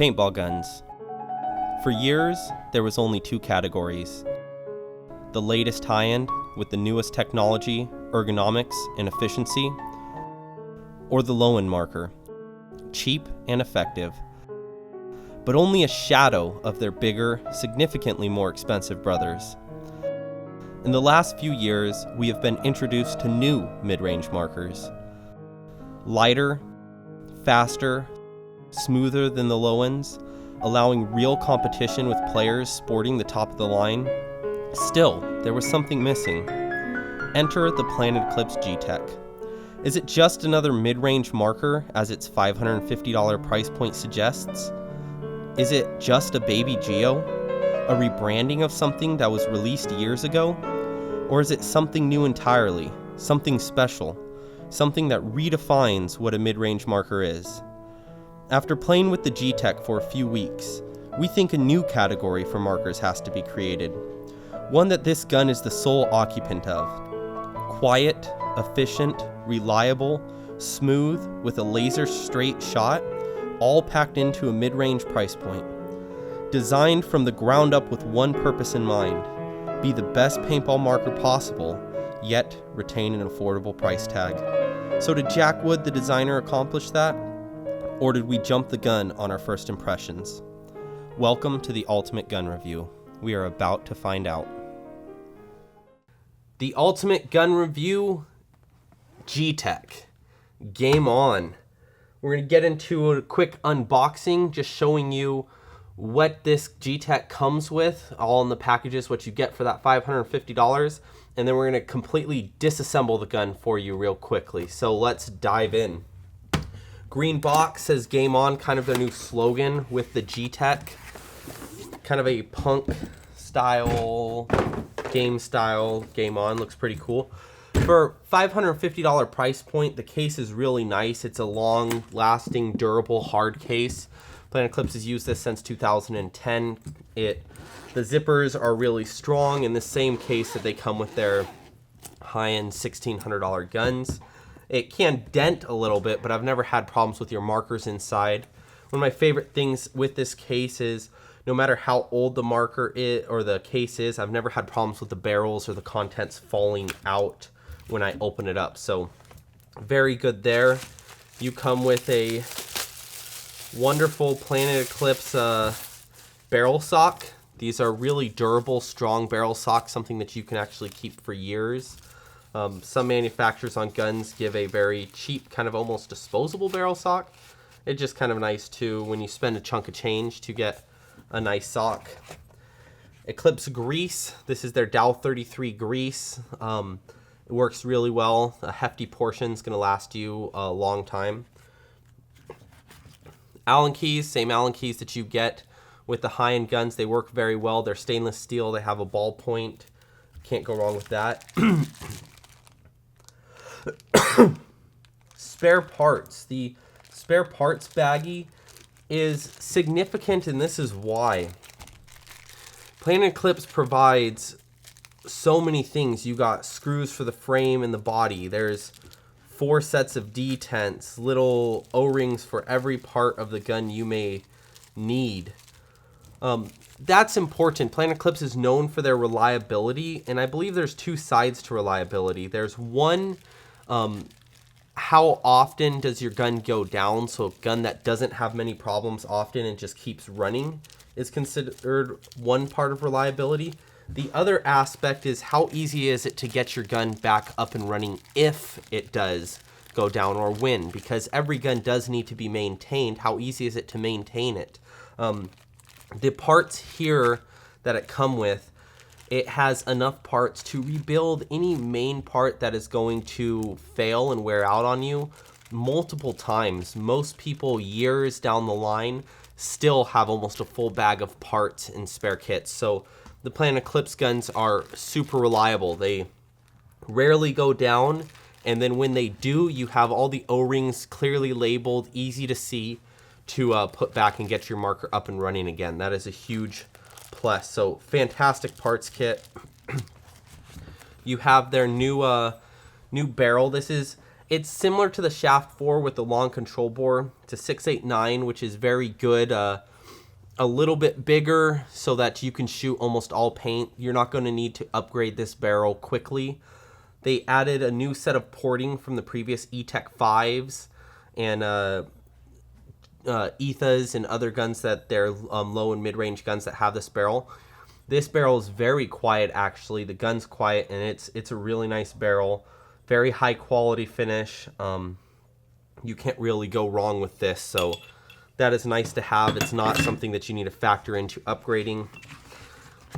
Paintball guns. For years, there was only two categories. The latest high-end with the newest technology, ergonomics, and efficiency, or the low-end marker, cheap and effective, but only a shadow of their bigger, significantly more expensive brothers. In the last few years, we have been introduced to new mid-range markers. Lighter, faster, smoother than the low ends, allowing real competition with players sporting the top of the line. Still, there was something missing. Enter the Planet Eclipse Gtek. Is it just another mid-range marker, as its $550 price point suggests? Is it just a baby Geo? A rebranding of something that was released years ago? Or is it something new entirely, something special, something that redefines what a mid-range marker is? After playing with the Gtek for a few weeks, we think a new category for markers has to be created, one that this gun is the sole occupant of. Quiet, efficient, reliable, smooth, with a laser straight shot, all packed into a mid-range price point. Designed from the ground up with one purpose in mind: be the best paintball marker possible, yet retain an affordable price tag. So did Jack Wood, the designer, accomplish that? Or did we jump the gun on our first impressions? Welcome to the Ultimate Gun Review. We are about to find out. The Ultimate Gun Review, Gtek. Game on. We're going to get into a quick unboxing, just showing you what this Gtek comes with, all in the packages, what you get for that $550, and then we're going to completely disassemble the gun for you real quickly. So let's dive in. Green box says game on, kind of their new slogan with the Gtek. Kind of a punk style, game on, looks pretty cool. For $550 price point, the case is really nice. It's a long lasting, durable, hard case. Planet Eclipse has used this since 2010. The zippers are really strong in the same case that they come with their high-end $1,600 guns. It can dent a little bit, but I've never had problems with your markers inside. One of my favorite things with this case is no matter how old the marker is or the case is, I've never had problems with the barrels or the contents falling out when I open it up. So very good there. You come with a wonderful Planet Eclipse barrel sock. These are really durable, strong barrel socks, something that you can actually keep for years. Some manufacturers on guns give a very cheap, kind of almost disposable barrel sock. It's just kind of nice to, when you spend a chunk of change, to get a nice sock. Eclipse grease. This is their Dow 33 grease. It works really well. A hefty portion is going to last you a long time. Allen keys, same Allen keys that you get with the high-end guns. They work very well. They're stainless steel. They have a ball point. Can't go wrong with that. Spare parts. The spare parts baggie is significant, and this is why. Planet Eclipse provides so many things. You got screws for the frame and the body. There's 4 sets of detents, little O-rings for every part of the gun you may need. That's important. Planet Eclipse is known for their reliability, and I believe there's 2 sides to reliability. There's one, how often does your gun go down? So a gun that doesn't have many problems often and just keeps running is considered one part of reliability. The other aspect is how easy is it to get your gun back up and running if it does go down, or when, because every gun does need to be maintained. How easy is it to maintain it? The parts here that it come with, it has enough parts to rebuild any main part that is going to fail and wear out on you multiple times. Most people years down the line still have almost a full bag of parts and spare kits. So the Planet Eclipse guns are super reliable. They rarely go down, and then when they do, you have all the O-rings clearly labeled, easy to see, to put back and get your marker up and running again. That is a huge plus. So fantastic parts kit. You have their new barrel. This is It's similar to the Shaft 4 with the long control bore. It's a 689, which is very good. A little bit bigger so that you can shoot almost all paint. You're not going to need to upgrade this barrel quickly. They added a new set of porting from the previous E-Tech 5s and Ethas and other guns that they're low and mid-range guns that have this barrel. This barrel is very quiet, actually. The gun's quiet, and it's a really nice barrel. Very high quality finish. You can't really go wrong with this, so that is nice to have. It's not something that you need to factor into upgrading.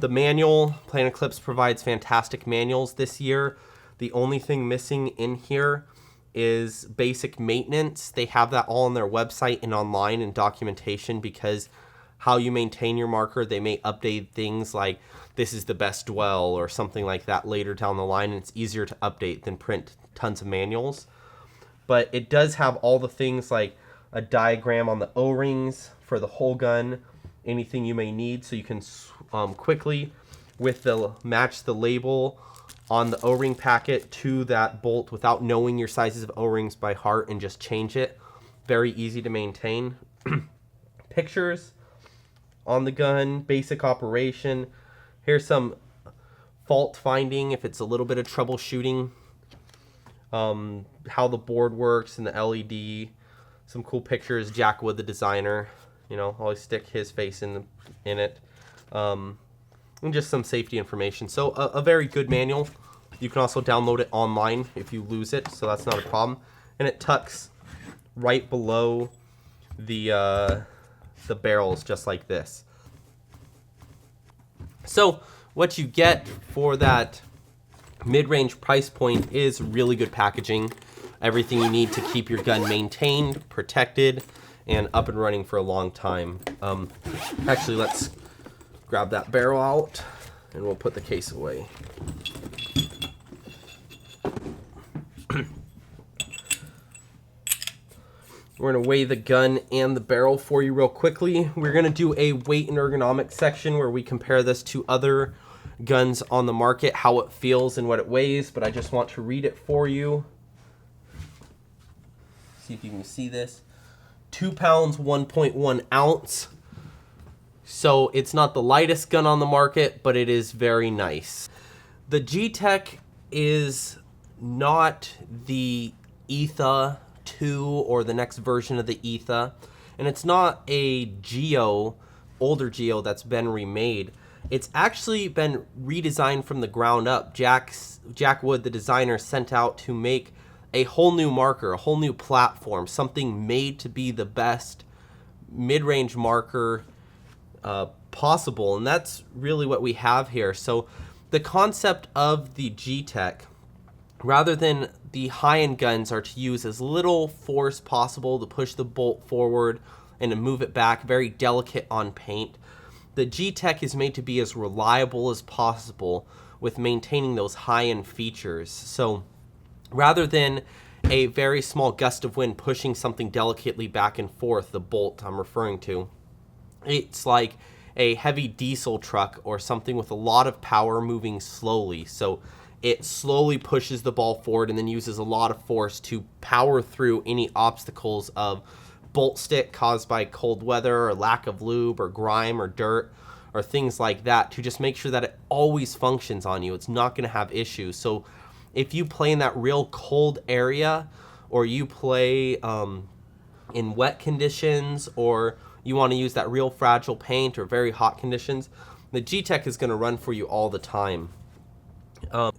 The manual, Planet Eclipse provides fantastic manuals this year. The only thing missing in here is basic maintenance. They have that all on their website and online in documentation, because how you maintain your marker, they may update things like this is the best dwell or something like that later down the line, and it's easier to update than print tons of manuals. But it does have all the things like a diagram on the O-rings for the whole gun, anything you may need, so you can quickly match the label on the O-ring packet to that bolt without knowing your sizes of O-rings by heart, and just change it. Very easy to maintain. Pictures on the gun, basic operation. Here's some fault finding if it's a little bit of troubleshooting. How the board works and the LED. Some cool pictures. Jack Wood, the designer, you know, always stick his face in it. And just some safety information. So a very good manual. You can also download it online if you lose it, so that's not a problem. And it tucks right below the barrels, just like this. So what you get for that mid-range price point is really good packaging. Everything you need to keep your gun maintained, protected, and up and running for a long time. Actually, let's grab that barrel out and we'll put the case away. We're going to weigh the gun and the barrel for you real quickly. We're going to do a weight and ergonomics section where we compare this to other guns on the market, how it feels and what it weighs, but I just want to read it for you. See if you can see this. 2 pounds, 1.1 ounce. So it's not the lightest gun on the market, but it is very nice. The Gtek is not the Etha 2 or the next version of the Etha, and it's not a Geo, older Geo that's been remade. It's actually been redesigned from the ground up. Jack Wood, the designer, sent out to make a whole new marker, a whole new platform, something made to be the best mid-range marker possible, and that's really what we have here. So the concept of the Gtek, rather than the high-end guns, are to use as little force possible to push the bolt forward and to move it back, very delicate on paint. The Gtek is made to be as reliable as possible with maintaining those high-end features. So rather than a very small gust of wind pushing something delicately back and forth, the bolt I'm referring to, it's like a heavy diesel truck or something with a lot of power moving slowly. So it slowly pushes the ball forward and then uses a lot of force to power through any obstacles of bolt stick caused by cold weather or lack of lube or grime or dirt or things like that, to just make sure that it always functions on you. It's not going to have issues. So if you play in that real cold area, or you play in wet conditions, or you want to use that real fragile paint or very hot conditions, the Gtek is going to run for you all the time.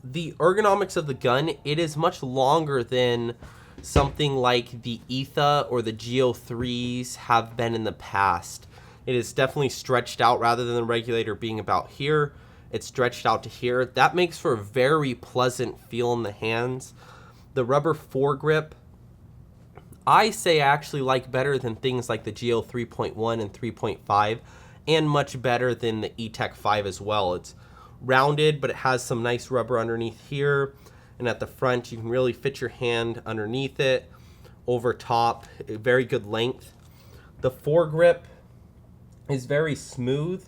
The ergonomics of the gun, it is much longer than something like the Etha or the Geo 3s have been in the past. It is definitely stretched out. Rather than the regulator being about here, it's stretched out to here. That makes for a very pleasant feel in the hands. The rubber foregrip, I say I actually like better than things like the Geo 3.1 and 3.5, and much better than the E-Tech 5 as well. It's rounded, but it has some nice rubber underneath here, and at the front you can really fit your hand underneath it, over top, a very good length. The foregrip is very smooth.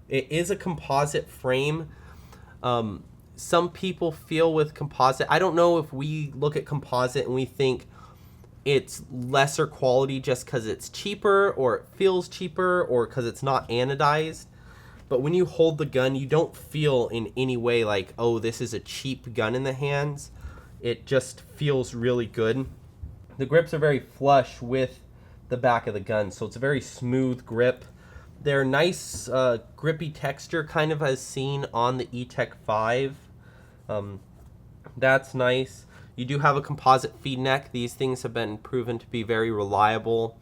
It is a composite frame. some people feel with composite, I don't know if we look at composite and we think it's lesser quality just because it's cheaper or it feels cheaper or because it's not anodized. But when you hold the gun, you don't feel in any way like, oh, this is a cheap gun in the hands. It just feels really good. The grips are very flush with the back of the gun, so it's a very smooth grip. They're nice, grippy texture, kind of as seen on the E-Tech 5. That's nice. You do have a composite feed neck. These things have been proven to be very reliable.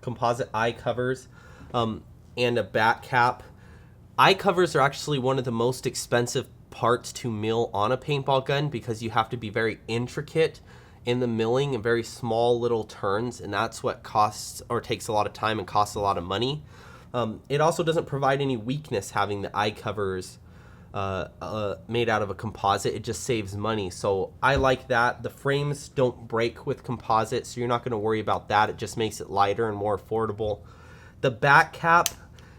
Composite eye covers, and a back cap. Eye covers are actually one of the most expensive parts to mill on a paintball gun because you have to be very intricate in the milling and very small little turns, and that's what costs or takes a lot of time and costs a lot of money. It also doesn't provide any weakness having the eye covers made out of a composite. It just saves money, so I like that. The frames don't break with composite, so you're not going to worry about that. It just makes it lighter and more affordable. The back cap,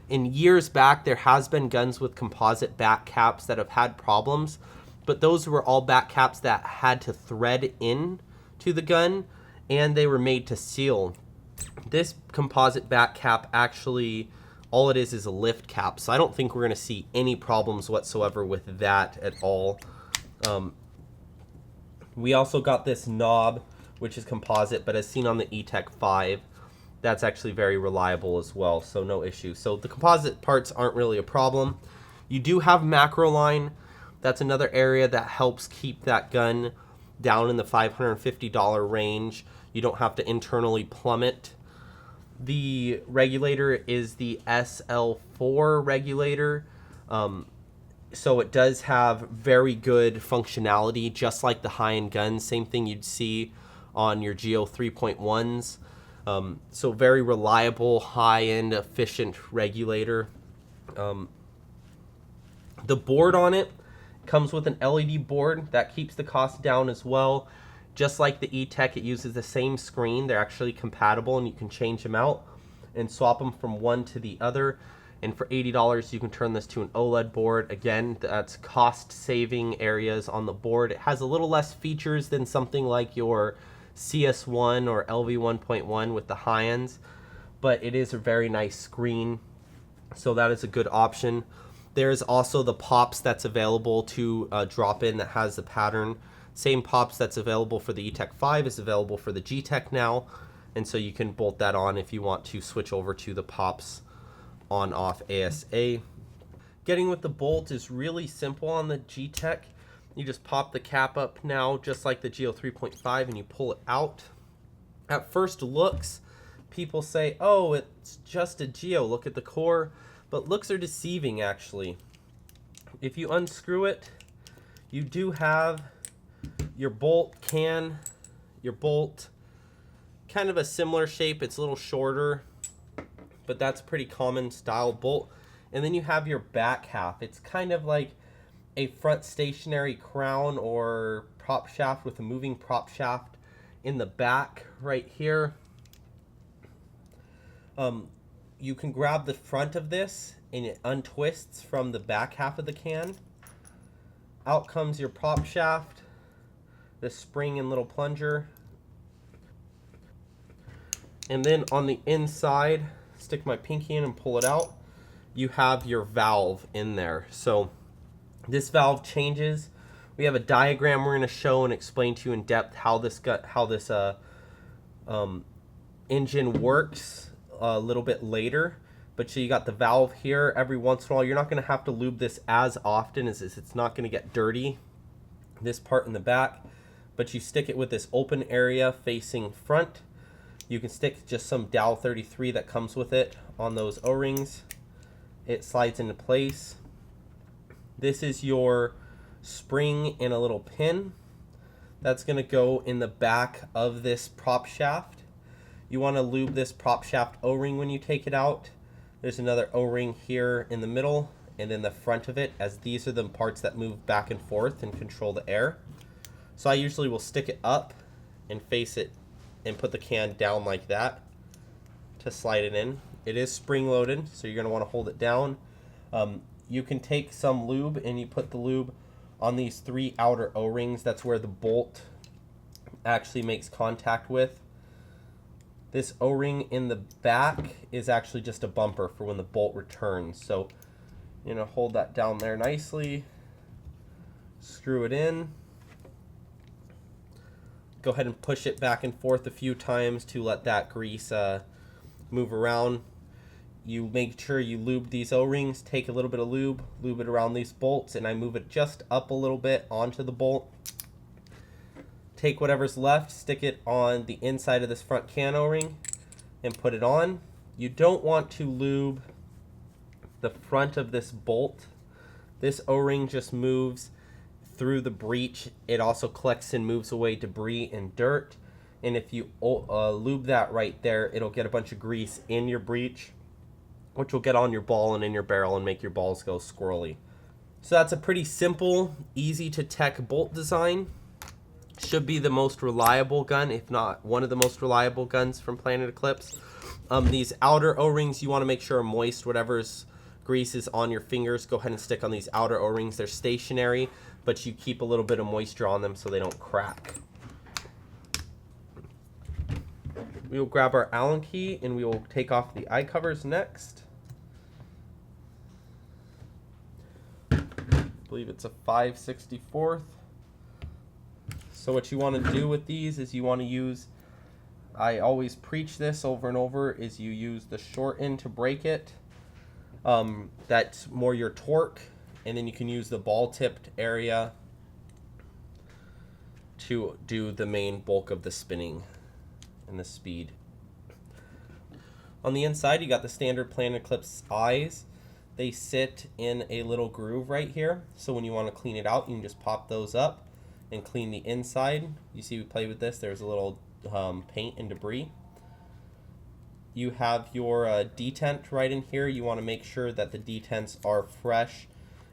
in years back, there has been guns with composite back caps that have had problems, but those were all back caps that had to thread in to the gun, and they were made to seal. This composite back cap actually, all it is a lift cap, so I don't think we're going to see any problems whatsoever with that at all. We also got this knob, which is composite, but as seen on the E-Tech 5, that's actually very reliable as well, so no issue. So the composite parts aren't really a problem. You do have macro line. That's another area that helps keep that gun down in the $550 range. You don't have to internally plummet. The regulator is the SL4 regulator, so it does have very good functionality, just like the high-end guns. Same thing you'd see on your Geo 3.1s. So very reliable, high-end, efficient regulator. The board on it comes with an LED board that keeps the cost down as well. Just like the E-Tech, it uses the same screen. They're actually compatible, and you can change them out and swap them from one to the other. And for $80, you can turn this to an OLED board. Again, that's cost-saving areas on the board. It has a little less features than something like your CS1 or LV1.1 with the high ends, but it is a very nice screen, so that is a good option. There's also the pops that's available to drop in that has the pattern. Same pops that's available for the E-Tech 5 is available for the Gtek now, and so you can bolt that on if you want to switch over to the pops on-off ASA. Getting with the bolt is really simple on the Gtek. You just pop the cap up now, just like the Geo 3.5, and you pull it out. At first looks, people say, oh, it's just a Geo, look at the core. But looks are deceiving, actually. If you unscrew it, you do have your bolt can, your bolt, kind of a similar shape. It's a little shorter, but that's a pretty common style bolt. And then you have your back half. It's kind of like a front stationary crown or prop shaft with a moving prop shaft in the back right here. You can grab the front of this and it untwists from the back half of the can. Out comes your prop shaft, the spring and little plunger. And then on the inside, stick my pinky in and pull it out, you have your valve in there. So this valve changes. We have a diagram we're going to show and explain to you in depth how this engine works a little bit later. But so you got the valve here. Every once in a while, you're not going to have to lube this as often as it's not going to get dirty, this part in the back. But you stick it with this open area facing front. You can stick just some Dow 33 that comes with it on those O-rings. It slides into place. This is your spring and a little pin that's going to go in the back of this prop shaft. You want to lube this prop shaft O-ring when you take it out. There's another O-ring here in the middle and in the front of it, as these are the parts that move back and forth and control the air. So I usually will stick it up and face it and put the can down like that to slide it in. It is spring loaded, so you're going to want to hold it down. You can take some lube and you put the lube on these 3 outer O-rings. That's where the bolt actually makes contact with. This O-ring in the back is actually just a bumper for when the bolt returns. So you're going to hold that down there nicely, screw it in, go ahead and push it back and forth a few times to let that grease move around. You make sure you lube these O-rings, take a little bit of lube it around these bolts, and I move it just up a little bit onto the bolt. Take whatever's left, stick it on the inside of this front can O-ring, and put it on. You don't want to lube the front of this bolt. This O-ring just moves through the breech. It also collects and moves away debris and dirt. And if you lube that right there, it'll get a bunch of grease in your breech, which will get on your ball and in your barrel and make your balls go squirrely. So that's a pretty simple, easy to tech bolt design. Should be the most reliable gun, if not one of the most reliable guns from Planet Eclipse. These outer O-rings you want to make sure are moist. Whatever's grease is on your fingers, go ahead and stick on these outer O-rings. They're stationary, but you keep a little bit of moisture on them so they don't crack. We will grab our Allen key and we will take off the eye covers next. I believe it's a 5/64. So what you want to do with these is you want to use, I always preach this over and over, is you use the short end to break it. That's more your torque, and then you can use the ball tipped area to do the main bulk of the spinning and the speed. On the inside you got the standard Planet Eclipse eyes. They sit in a little groove right here, so when you want to clean it out you can just pop those up and clean the inside. You see we play with this, there's a little paint and debris. You have your detent right in here. You want to make sure that the detents are fresh.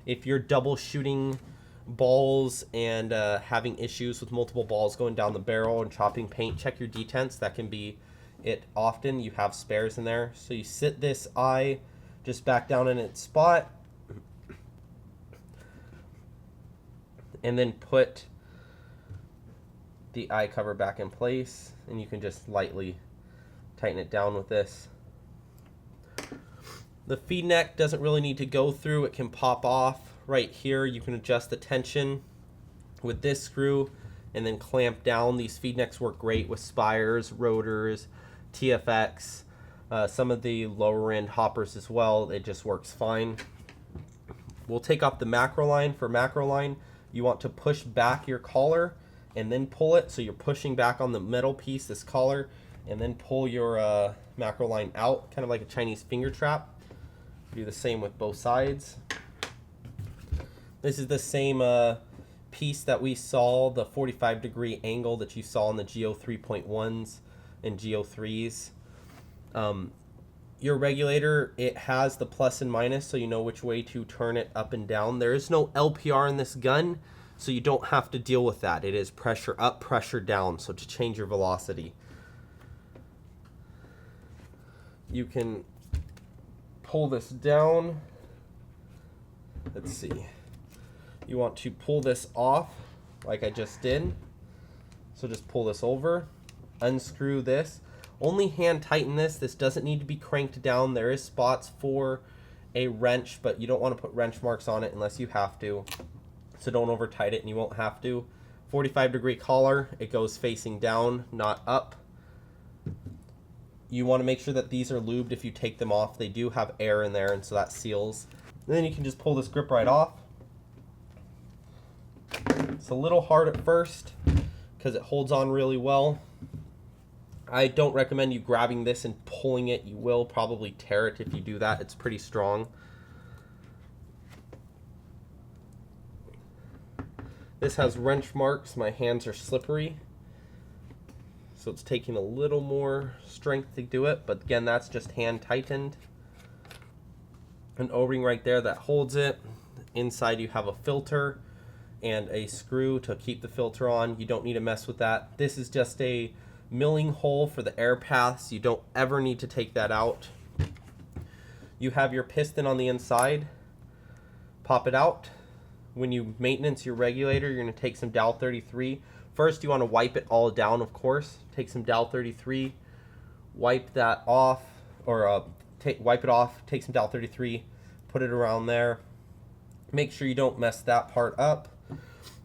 If you're double shooting balls and having issues with multiple balls going down the barrel and chopping paint, check your detents. That can be it often. You have spares in there. So you sit this eye just back down in its spot and then put the eye cover back in place, and you can just lightly tighten it down with this. The feed neck doesn't really need to go through, it can pop off right here. You can adjust the tension with this screw and then clamp down. These feed necks work great with spires, rotors, TFX, some of the lower end hoppers as well. It just works fine. We'll take off the macro line. For macro line, you want to push back your collar and then pull it, so you're pushing back on the metal piece, this collar, and then pull your macro line out, kind of like a Chinese finger trap. Do the same with both sides. This is the same piece that we saw, the 45-degree angle that you saw in the GO 3.1s and GO 3s. Your regulator, it has the plus and minus, so you know which way to turn it up and down. There is no LPR in this gun, so you don't have to deal with that. It is pressure up, pressure down, so to change your velocity. You can pull this down. Let's see. You want to pull this off like I just did. So just pull this over, unscrew this. Only hand tighten this. This doesn't need to be cranked down. There is spots for a wrench, but you don't want to put wrench marks on it unless you have to. So don't over tight it and you won't have to. 45-degree collar, it goes facing down, not up. You want to make sure that these are lubed if you take them off. They do have air in there, and so that seals. And then you can just pull this grip right off. It's a little hard at first because it holds on really well. I don't recommend you grabbing this and pulling it. You will probably tear it if you do that. It's pretty strong. This has wrench marks. My hands are slippery, so it's taking a little more strength to do it, but again, that's just hand tightened. An O-ring right there that holds it. Inside you have a filter and a screw to keep the filter on. You don't need to mess with that. This is just a milling hole for the air paths. You don't ever need to take that out. You have your piston on the inside. Pop it out. when you maintenance your regulator, you're going to take some Dow 33. First, you want to wipe it all down, of course. Take some Dow 33, wipe that off, or wipe it off, take some Dow 33, put it around there. Make sure you don't mess that part up.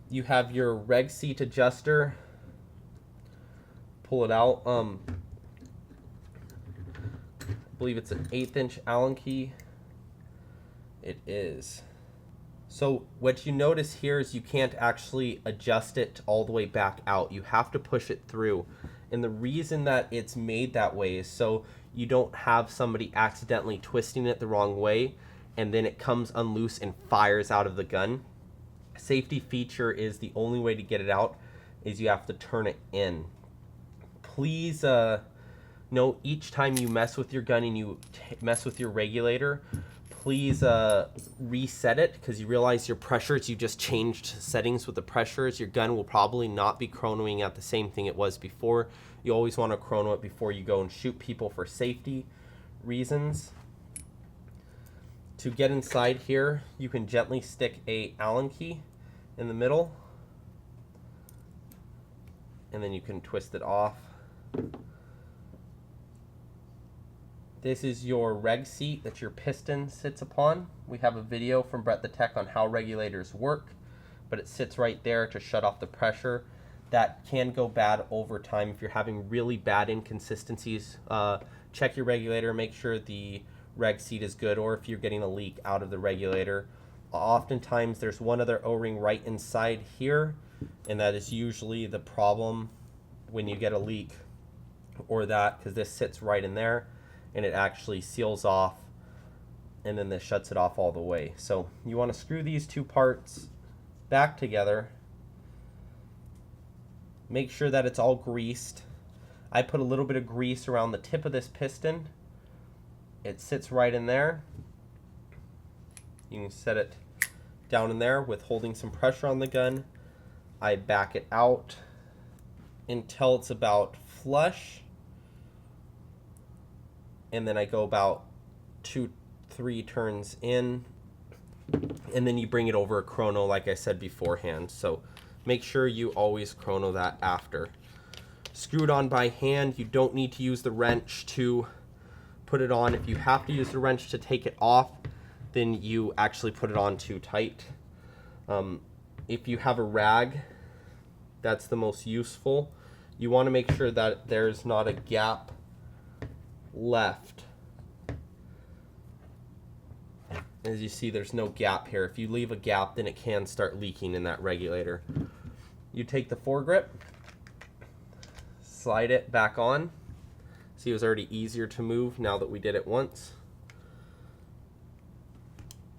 You have your reg seat adjuster. Pull it out. I believe it's an 1/8 inch Allen key. It is. So what you notice here is you can't actually adjust it all the way back out. You have to push it through. And the reason that it's made that way is so you don't have somebody accidentally twisting it the wrong way and then it comes unloose and fires out of the gun. Safety feature is the only way to get it out is you have to turn it in. Please note each time you mess with your gun and you mess with your regulator, please reset it, because you realize your pressures, you just changed settings with the pressures. Your gun will probably not be chronoing at the same thing it was before. You always want to chrono it before you go and shoot people for safety reasons. To get inside here, you can gently stick a Allen key in the middle, and then you can twist it off. This is your reg seat that your piston sits upon. We have a video from Brett the Tech on how regulators work, but it sits right there to shut off the pressure. That can go bad over time if you're having really bad inconsistencies. Check your regulator, make sure the reg seat is good, or if you're getting a leak out of the regulator. Oftentimes there's one other O-ring right inside here, and that is usually the problem when you get a leak, or that, because this sits right in there and it actually seals off, and then this shuts it off all the way. So you want to screw these two parts back together. Make sure that it's all greased. I put a little bit of grease around the tip of this piston. It sits right in there. You can set it down in there with holding some pressure on the gun. I back it out until it's about flush, and then I go about 2-3 turns in, and then you bring it over a chrono like I said beforehand. So make sure you always chrono that after. Screw it on by hand. You don't need to use the wrench to put it on. If you have to use the wrench to take it off, then you actually put it on too tight. If you have a rag, that's the most useful. You want to make sure that there's not a gap left. As you see, there's no gap here. If you leave a gap, then it can start leaking in that regulator. You take the foregrip, slide it back on. See, it was already easier to move now that we did it once.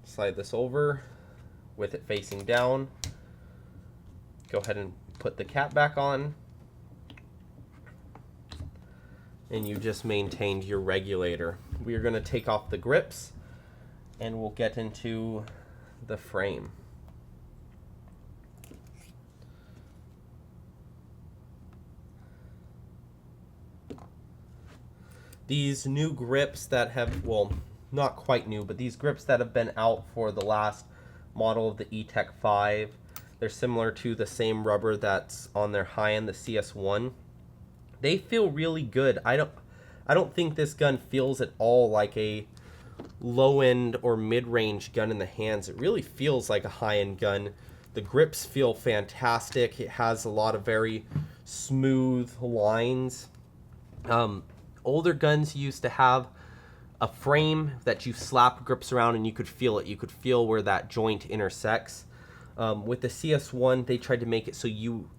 Slide this over with it facing down. Go ahead and put the cap back on. And you just maintained your regulator. We are going to take off the grips and we'll get into the frame. These new grips that have, well, not quite new, but these grips that have been out for the last model of the E-Tech 5, they're similar to the same rubber that's on their high-end, the CS1. They feel really good. I don't think this gun feels at all like a low-end or mid-range gun in the hands. It really feels like a high-end gun. The grips feel fantastic. It has a lot of very smooth lines. Older guns used to have a frame that you slap grips around and you could feel it. You could feel where that joint intersects. With the CS1, they tried to make it so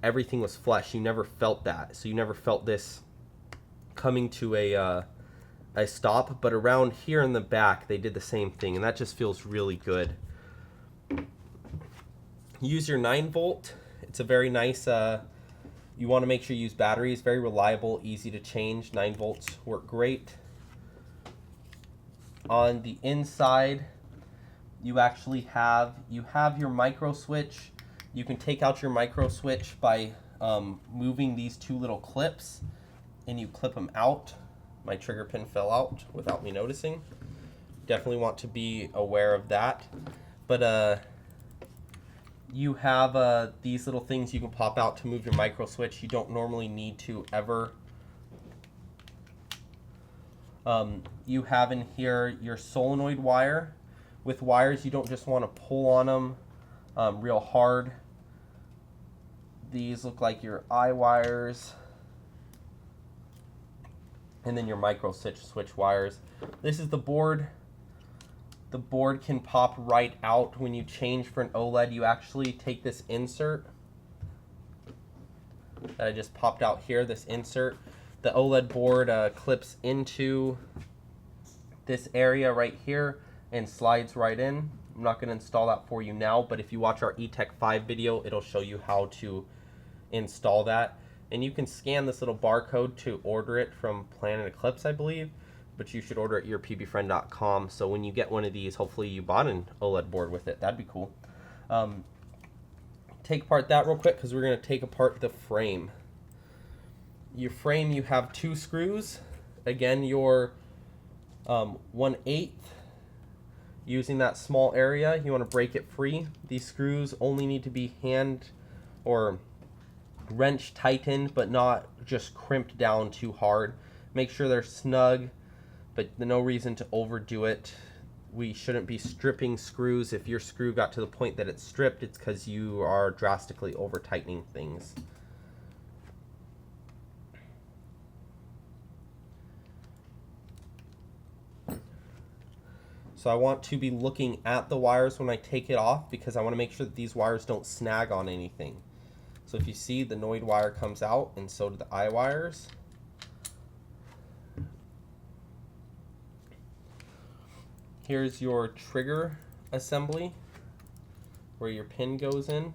everything was flush. You never felt that. So you never felt this coming to a stop. But around here in the back, they did the same thing, and that just feels really good. Use your 9-volt. It's a very nice, you want to make sure you use batteries. Very reliable, easy to change. 9 volts work great. On the inside, you actually have your micro switch. You can take out your micro switch by moving these two little clips, and you clip them out. My trigger pin fell out without me noticing. Definitely want to be aware of that. But You have these little things you can pop out to move your micro switch. You don't normally need to ever. You have in here your solenoid wire. With wires, you don't just want to pull on them real hard. These look like your eye wires. And then your micro switch wires. This is the board. The board can pop right out. When you change for an OLED, you actually take this insert that I just popped out here, this insert. The OLED board clips into this area right here and slides right in. I'm not going to install that for you now, but if you watch our eTech 5 video, it'll show you how to install that. And you can scan this little barcode to order it from Planet Eclipse, I believe, but you should order it at yourpbfriend.com. So when you get one of these, hopefully you bought an OLED board with it. That'd be cool. Take apart that real quick because we're going to take apart the frame. Your frame, you have 2 screws. Again, your 1/8. Using that small area, you want to break it free. These screws only need to be hand or wrench tightened, but not just crimped down too hard. Make sure they're snug, but no reason to overdo it. We shouldn't be stripping screws. If your screw got to the point that it's stripped, it's because you are drastically over tightening things. So I want to be looking at the wires when I take it off because I want to make sure that these wires don't snag on anything. So if you see, the Noid wire comes out, and so do the eye wires. Here's your trigger assembly where your pin goes in.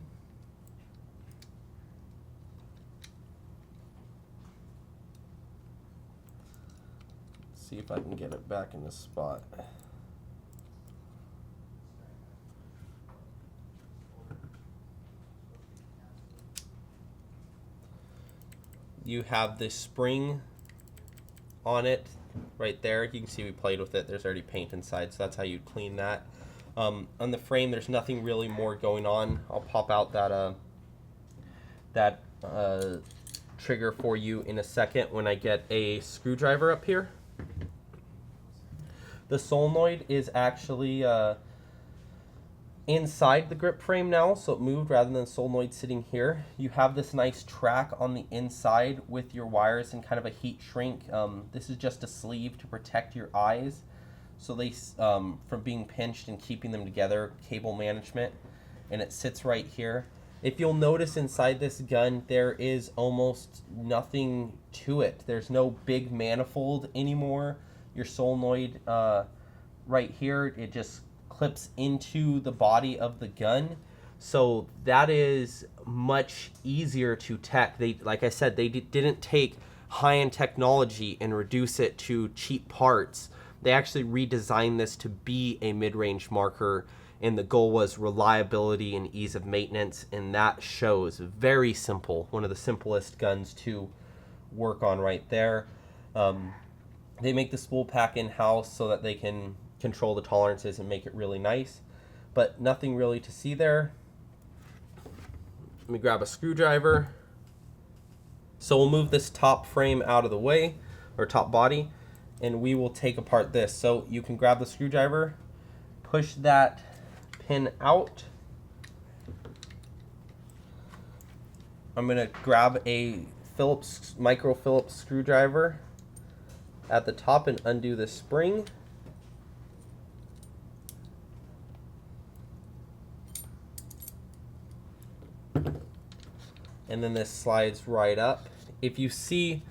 Let's see if I can get it back in the spot. You have this spring on it right there. You can see we played with it. There's already paint inside, so that's how you clean that. On the frame, there's nothing really more going on. I'll pop out that trigger for you in a second when I get a screwdriver up here. The solenoid is actually inside the grip frame now, so it moved rather than the solenoid sitting here. You have this nice track on the inside with your wires and kind of a heat shrink. This is just a sleeve to protect your eyes, so they from being pinched and keeping them together, cable management, and it sits right here. If you'll notice inside this gun, there is almost nothing to it. There's no big manifold anymore. Your solenoid right here, it just clips into the body of the gun, so that is much easier to tech. They, like I said, they didn't take high-end technology and reduce it to cheap parts. They actually redesigned this to be a mid-range marker, and the goal was reliability and ease of maintenance, and that shows. Very simple, one of the simplest guns to work on right there. They make the spool pack in-house so that they can control the tolerances and make it really nice, but nothing really to see there. Let me grab a screwdriver. So we'll move this top frame out of the way, or top body, and we will take apart this. So you can grab the screwdriver, push that pin out. I'm gonna grab a micro Phillips screwdriver at the top and undo the spring. And then this slides right up. If you see,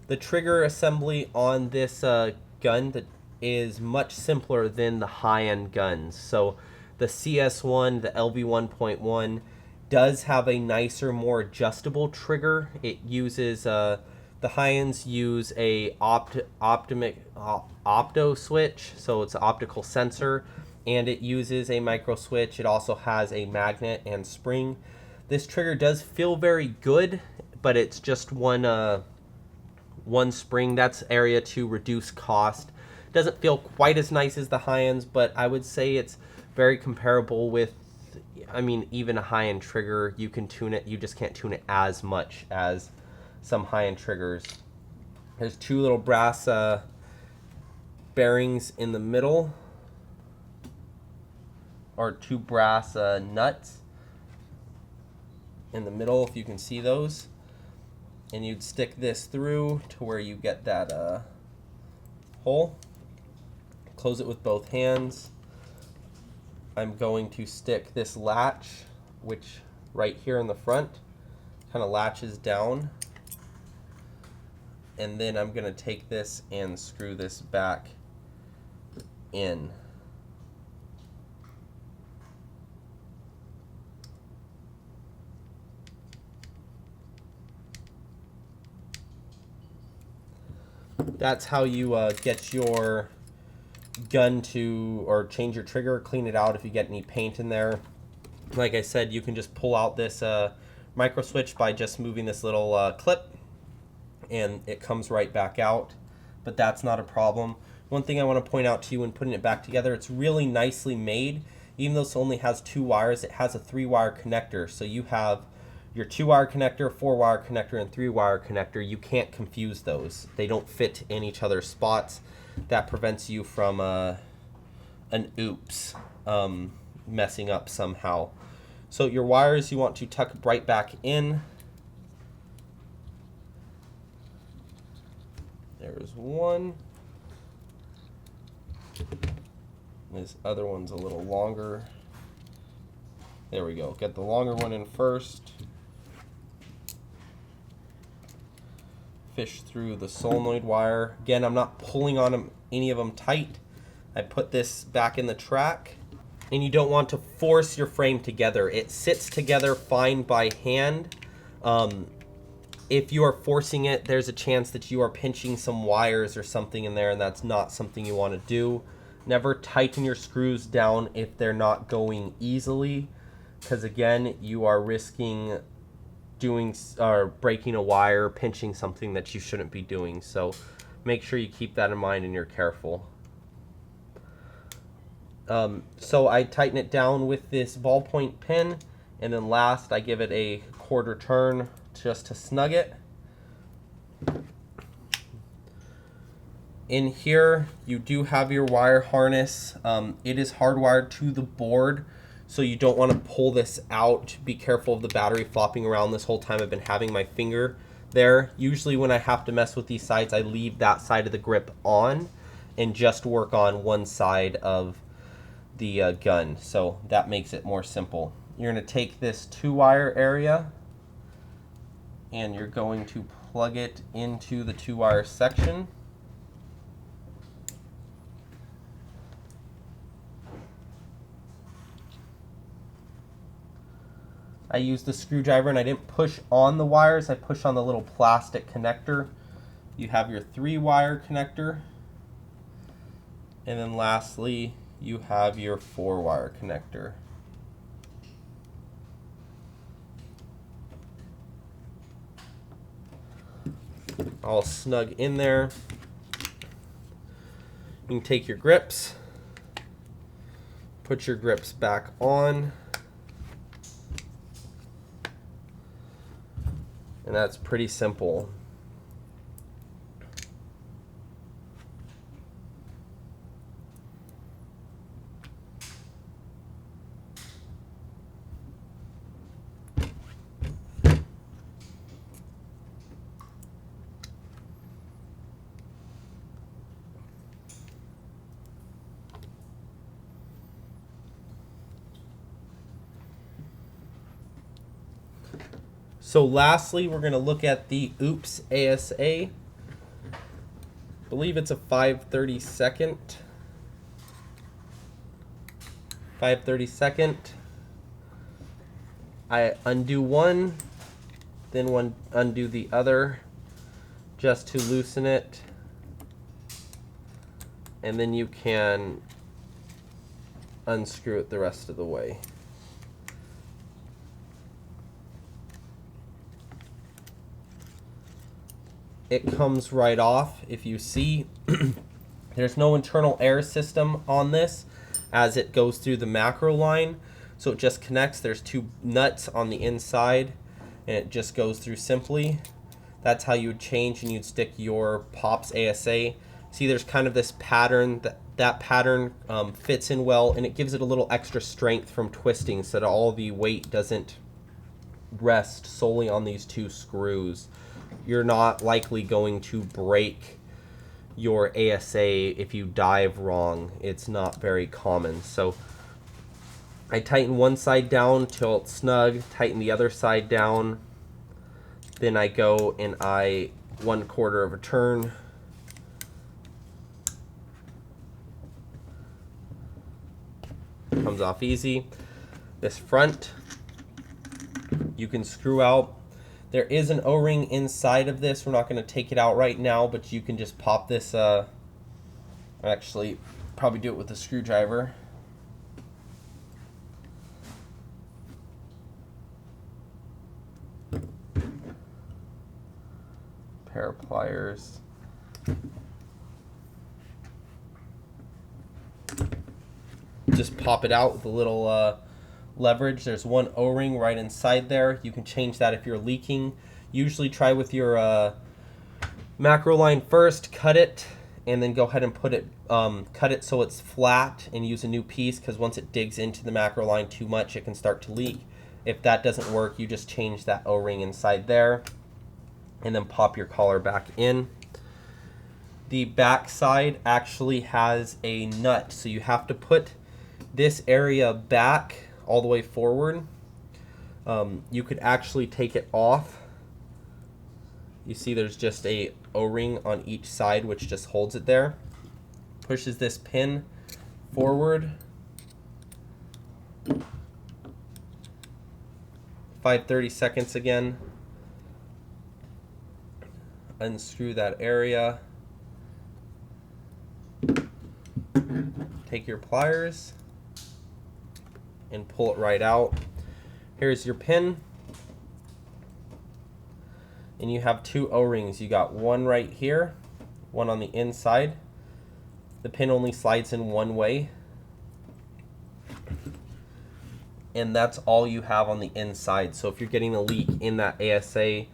the trigger assembly on this gun that is much simpler than the high-end guns. So the CS1, the LV1.1 does have a nicer, more adjustable trigger. It uses the high-ends use a opto switch, so it's an optical sensor, and it uses a micro switch. It also has a magnet and spring. This trigger does feel very good, but it's just one spring. That's area to reduce cost. Doesn't feel quite as nice as the high ends, but I would say it's very comparable with I mean, even a high-end trigger, you can tune it. You just can't tune it as much as some high-end triggers. There's two little brass bearings in the middle, or two brass nuts in the middle, if you can see those. And you'd stick this through to where you get that hole. Close it with both hands. I'm going to stick this latch, which right here in the front kind of latches down. And then I'm going to take this and screw this back in. That's how you get your gun to, or change your trigger, clean it out if you get any paint in there. Like I said, you can just pull out this micro switch by just moving this little clip, and it comes right back out, but that's not a problem. One thing I want to point out to you when putting it back together, it's really nicely made. Even though this only has 2 wires, it has a 3-wire connector, so you have your 2-wire connector, 4-wire connector, and 3-wire connector. You can't confuse those. They don't fit in each other's spots. That prevents you from an oops messing up somehow. So your wires you want to tuck right back in. There's one. This other one's a little longer. There we go. Get the longer one in first. Fish through the solenoid wire. Again, I'm not pulling on them, any of them tight. I put this back in the track. And you don't want to force your frame together. It sits together fine by hand. If you are forcing it, there's a chance that you are pinching some wires or something in there, and that's not something you want to do. Never tighten your screws down if they're not going easily, because again, you are risking doing or breaking a wire, pinching something that you shouldn't be doing. So make sure you keep that in mind and you're careful. So I tighten it down with this ballpoint pin, and then last I give it a quarter turn just to snug it. In here you do have your wire harness. It is hardwired to the board, so you don't want to pull this out. Be careful of the battery flopping around. This whole time I've been having my finger there. Usually when I have to mess with these sides, I leave that side of the grip on and just work on one side of the gun, so that makes it more simple. You're going to take this 2-wire area and you're going to plug it into the 2-wire section. I used the screwdriver and I didn't push on the wires, I pushed on the little plastic connector. You have your 3-wire connector, and then lastly you have your 4-wire connector. All snug in there. You can take your grips, put your grips back on, and that's pretty simple. So lastly, we're going to look at the Oops ASA. I believe it's a 5/32nd. 5/32nd. I undo one, then undo the other just to loosen it. And then you can unscrew it the rest of the way. It comes right off. If you see, there's no internal air system on this as it goes through the macro line. So it just connects. There's 2 nuts on the inside, and it just goes through simply. That's how you would change, and you'd stick your Pops ASA. See, there's kind of this pattern. That pattern fits in well, and it gives it a little extra strength from twisting so that all the weight doesn't rest solely on these 2 screws. You're not likely going to break your ASA if you dive wrong. It's not very common. So I tighten one side down till it's snug, tighten the other side down, then I go and I 1/4 of a turn. Comes off easy. This front you can screw out. There is an O-ring inside of this. We're not going to take it out right now, but you can just pop this, actually probably do it with a screwdriver. Pair of pliers. Just pop it out with a little leverage. There's one O-ring right inside there. You can change that if you're leaking. Usually try with your macro line first, cut it, and then go ahead and put it, cut it so it's flat and use a new piece, because once it digs into the macro line too much, it can start to leak. If that doesn't work, you just change that O-ring inside there and then pop your collar back in. The back side actually has a nut, so you have to put this area back all the way forward. You could actually take it off. You see there's just a O-ring on each side which just holds it there. Pushes this pin forward. 5/32 again. Unscrew that area. Take your pliers and pull it right out. Here's your pin, and you have 2 O-rings. You got one right here, one on the inside. The pin only slides in one way, and that's all you have on the inside. So if you're getting a leak in that ASA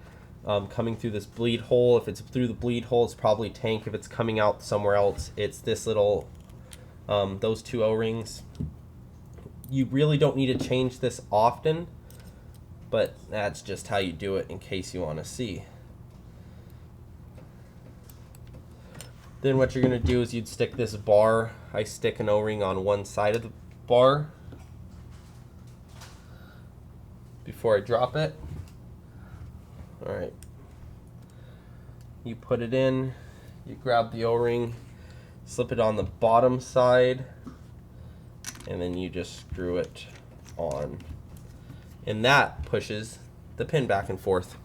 coming through this bleed hole, if it's through the bleed hole, it's probably tank. If it's coming out somewhere else, it's this little those 2 O-rings. You really don't need to change this often, but that's just how you do it in case you want to see. Then what you're going to do is you'd stick this bar. I stick an O-ring on one side of the bar before I drop it. Alright. You put it in, you grab the O-ring, slip it on the bottom side, and then you just screw it on. And that pushes the pin back and forth.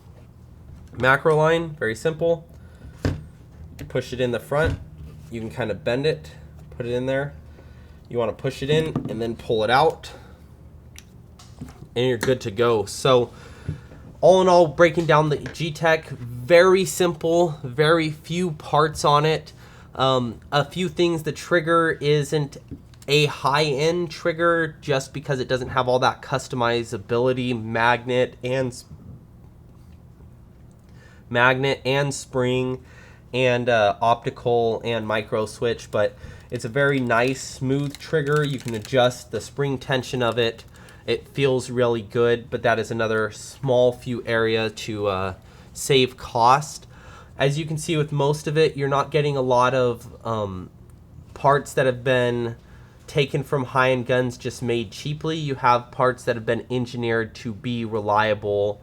Macro line, very simple. You push it in the front. You can kind of bend it, put it in there. You want to push it in and then pull it out, and you're good to go. So all in all, breaking down the Gtek, very simple, very few parts on it. A few things, the trigger isn't a high-end trigger just because it doesn't have all that customizability, magnet and spring and optical and micro switch, but it's a very nice smooth trigger. You can adjust the spring tension of it. It feels really good, but that is another small few area to save cost. As you can see with most of it, you're not getting a lot of parts that have been taken from high-end guns just made cheaply. You have parts that have been engineered to be reliable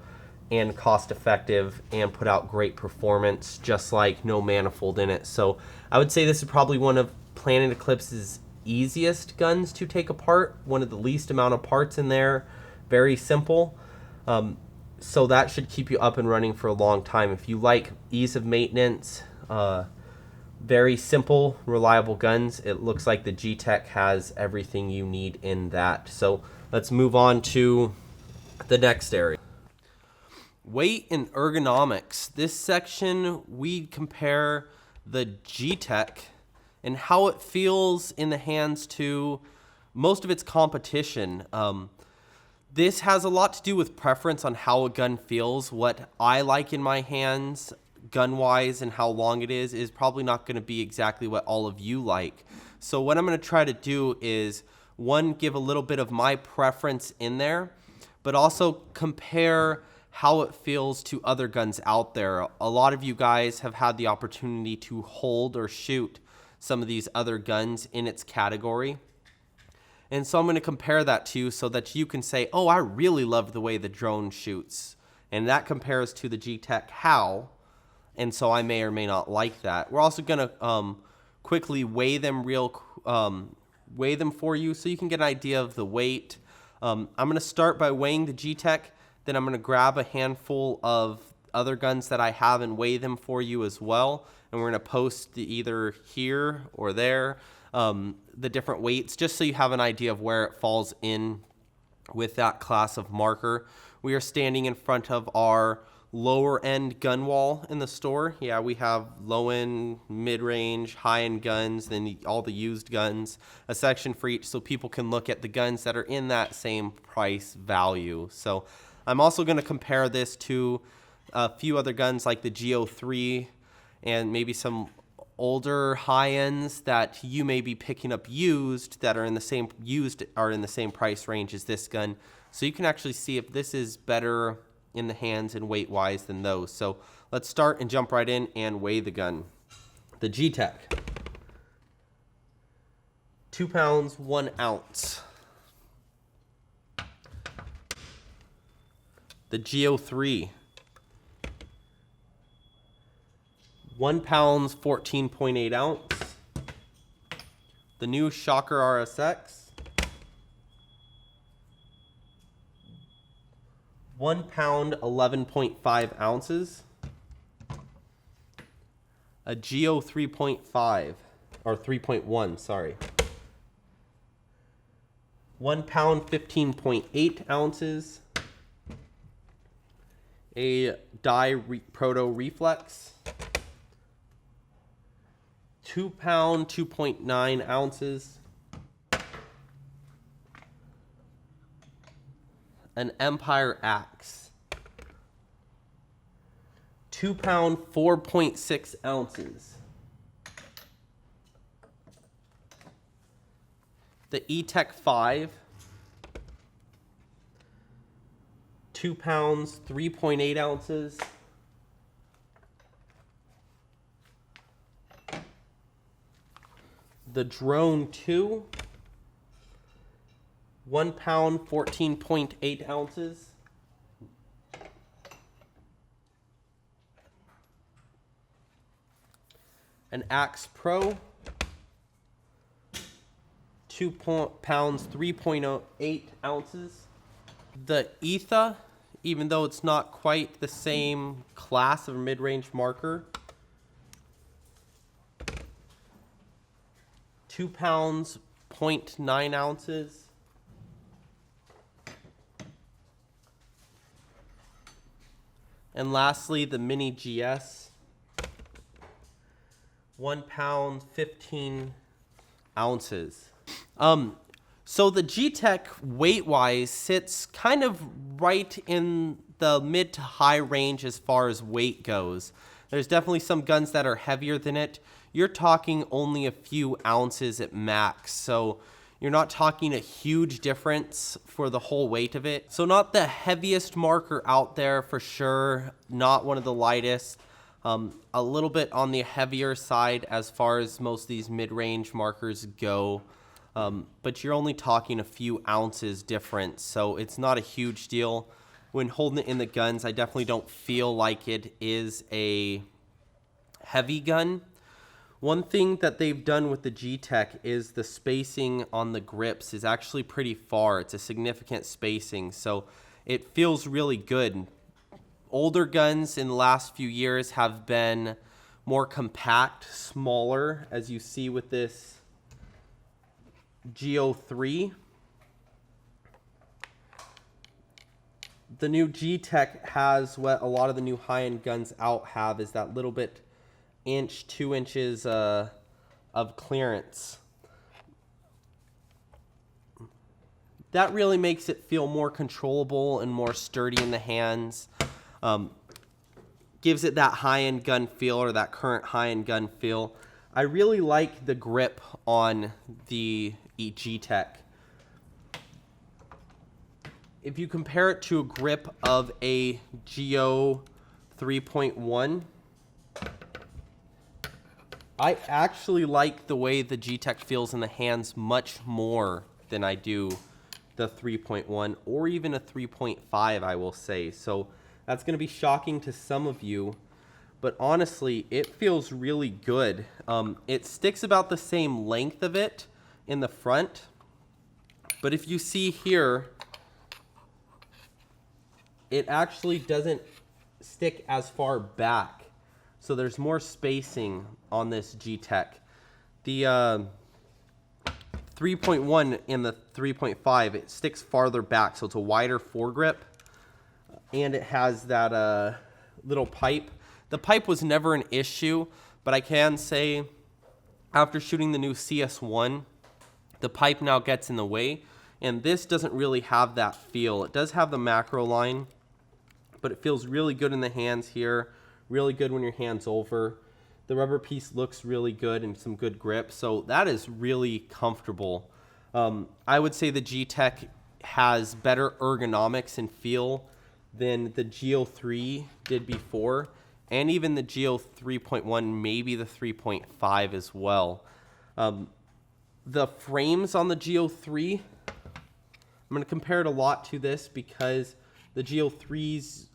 and cost-effective and put out great performance, just like no manifold in it. So I would say this is probably one of Planet Eclipse's easiest guns to take apart, one of the least amount of parts in there, very simple. So that should keep you up and running for a long time. If you like ease of maintenance, very simple, reliable guns, it looks like the Gtek has everything you need in that. So let's move on to the next area. Weight and ergonomics. This section, we compare the Gtek and how it feels in the hands to most of its competition. This has a lot to do with preference on how a gun feels. What I like in my hands, gun-wise, and how long it is probably not going to be exactly what all of you like. So what I'm going to try to do is, one, give a little bit of my preference in there, but also compare how it feels to other guns out there. A lot of you guys have had the opportunity to hold or shoot some of these other guns in its category. And so I'm going to compare that to you so that you can say, oh, I really love the way the drone shoots. And that compares to the Gtek how. And so I may or may not like that. We're also going to quickly weigh them for you so you can get an idea of the weight. I'm going to start by weighing the Gtek. Then I'm going to grab a handful of other guns that I have and weigh them for you as well. And we're going to post either here or there the different weights, just so you have an idea of where it falls in with that class of marker. We are standing in front of our lower end gun wall in the store. Yeah, we have low end, mid-range, high-end guns, then all the used guns, a section for each so people can look at the guns that are in that same price value. So I'm also going to compare this to a few other guns like the Go3 and maybe some older high ends that you may be picking up used that are in the same price range as this gun, so you can actually see if this is better in the hands and weight wise than those. So let's start and jump right in and weigh the gun. The Gtek, 2 pounds 1 ounce. The Go3, 1 pound 14.8 ounce. The new Shocker RSX, 1 pound 11.5 ounces. A Go 3.5 or 3.1, sorry. 1 pound 15.8 ounces. A Proto Reflex, 2 pound 2.9 ounces. An Empire Axe, 2 pound 4.6 ounces. The E-Tech 5, 2 pounds 3.8 ounces. The Drone 2, 1 pound 14.8 ounces. An Axe Pro, 2 pounds 3.08 ounces. The Etha, even though it's not quite the same class of mid-range marker, 2 pounds 0.9 ounces. And lastly, the Mini GS, 1 pound 15 ounces. So the Gtek weight-wise sits kind of right in the mid to high range as far as weight goes. There's definitely some guns that are heavier than it. You're talking only a few ounces at max, so you're not talking a huge difference for the whole weight of it. So not the heaviest marker out there for sure, not one of the lightest. A little bit on the heavier side as far as most of these mid-range markers go. But you're only talking a few ounces difference, so it's not a huge deal. When holding it in the guns, I definitely don't feel like it is a heavy gun. One thing that they've done with the Gtek is the spacing on the grips is actually pretty far. It's a significant spacing, so it feels really good. Older guns in the last few years have been more compact, smaller, as you see with this Go3. The new Gtek has what a lot of the new high-end guns out have, is that little bit 2 inches of clearance. that really makes it feel more controllable and more sturdy in the hands. Gives it that high-end gun feel, or that current high-end gun feel. I really like the grip on the Gtek. If you compare it to a grip of a Geo 3.1, I actually like the way the Gtek feels in the hands much more than I do the 3.1 or even a 3.5, I will say. So that's going to be shocking to some of you, but honestly, it feels really good. It sticks about the same length of it in the front, but if you see here, it actually doesn't stick as far back. So there's more spacing on this Gtek. The 3.1 and the 3.5, it sticks farther back, so it's a wider foregrip. And it has that little pipe. The pipe was never an issue, but I can say after shooting the new CS1, the pipe now gets in the way, and this doesn't really have that feel. It does have the macro line, but it feels really good in the hands here, really good when your hand's over. The rubber piece looks really good and some good grip, so that is really comfortable. I would say the Gtek has better ergonomics and feel than the Geo 3 did before, and even the Geo 3.1, maybe the 3.5 as well. The frames on the Geo 3, I'm going to compare it a lot to this because the Geo 3's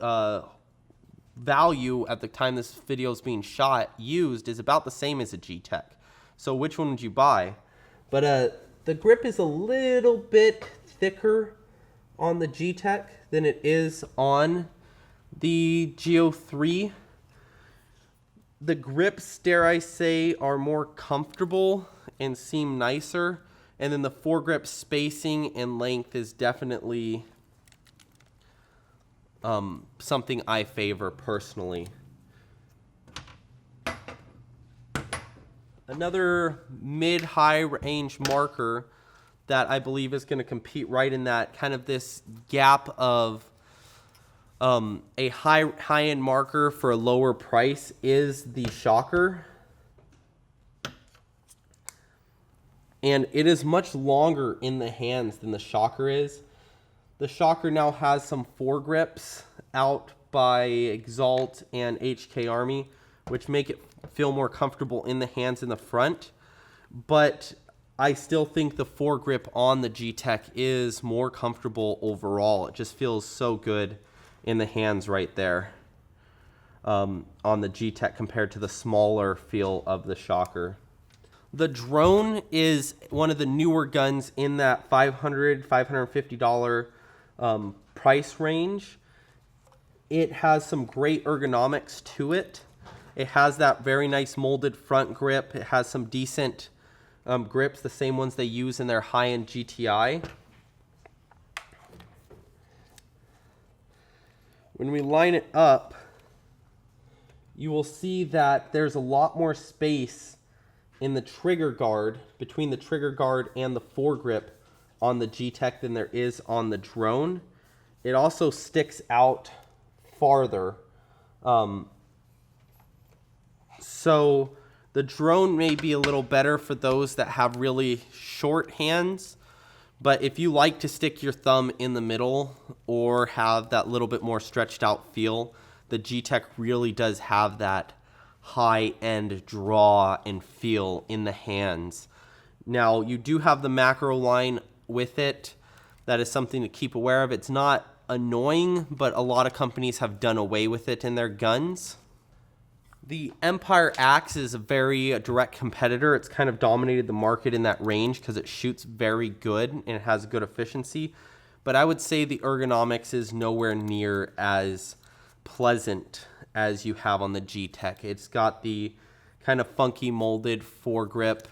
value at the time this video is being used is about the same as a Gtek. So which one would you buy? But the grip is a little bit thicker on the Gtek than it is on the Geo 3. The grips, dare I say, are more comfortable and seem nicer. And then the foregrip spacing and length is definitely something I favor personally. Another mid-high range marker that I believe is going to compete right in that kind of this gap of a high-end marker for a lower price is the Shocker. And it is much longer in the hands than the Shocker is. The Shocker now has some foregrips out by Exalt and HK Army, which make it feel more comfortable in the hands in the front. But I still think the foregrip on the Gtek is more comfortable overall. It just feels so good in the hands right there on the Gtek compared to the smaller feel of the Shocker. The drone is one of the newer guns in that $500, $550 price range. It has some great ergonomics to it. It has that very nice molded front grip. It has some decent grips, the same ones they use in their high-end GTI. When we line it up, you will see that there's a lot more space in the trigger guard, between the trigger guard and the foregrip on the Gtek than there is on the drone. It also sticks out farther. So the drone may be a little better for those that have really short hands, but if you like to stick your thumb in the middle or have that little bit more stretched out feel, the Gtek really does have that high-end draw and feel in the hands. Now, you do have the macro line with it. That is something to keep aware of. It's not annoying, but a lot of companies have done away with it in their guns. The Empire Axe is a very direct competitor. It's kind of dominated the market in that range because it shoots very good and it has good efficiency. But I would say the ergonomics is nowhere near as pleasant as you have on the Gtek. It's got the kind of funky molded foregrip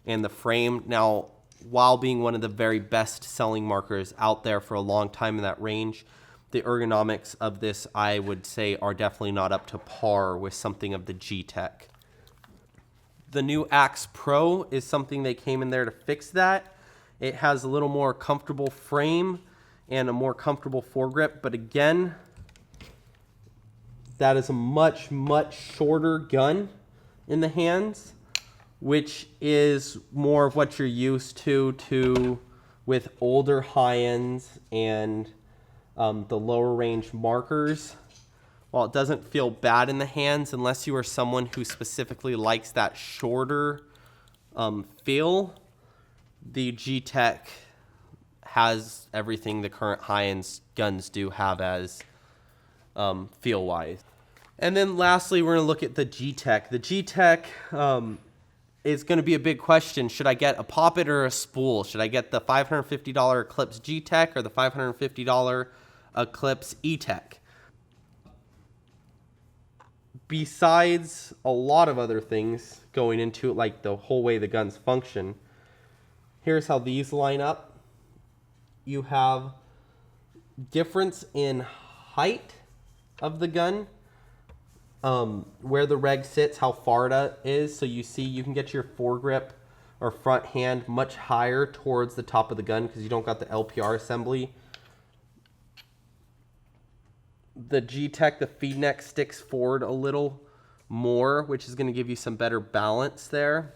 and the frame. Now, while being one of the very best selling markers out there for a long time in that range, the ergonomics of this, I would say, are definitely not up to par with something of the Gtek. The new Axe Pro is something they came in there to fix that. It has a little more comfortable frame and a more comfortable foregrip, but again, that is a much, much shorter gun in the hands, which is more of what you're used to with older high ends and the lower range markers. While it doesn't feel bad in the hands, unless you are someone who specifically likes that shorter feel, the Gtek has everything the current high-end guns do have as feel-wise. And then lastly, we're going to look at the Gtek. The Gtek is going to be a big question. Should I get a poppet or a spool? Should I get the $550 Eclipse Gtek or the $550 Eclipse E-Tech? Besides a lot of other things going into it, like the whole way the guns function, here's how these line up. You have difference in height of the gun, where the reg sits, how far it is. So you see you can get your foregrip or front hand much higher towards the top of the gun because you don't got the LPR assembly. The Gtek, the feed neck sticks forward a little more, which is going to give you some better balance there.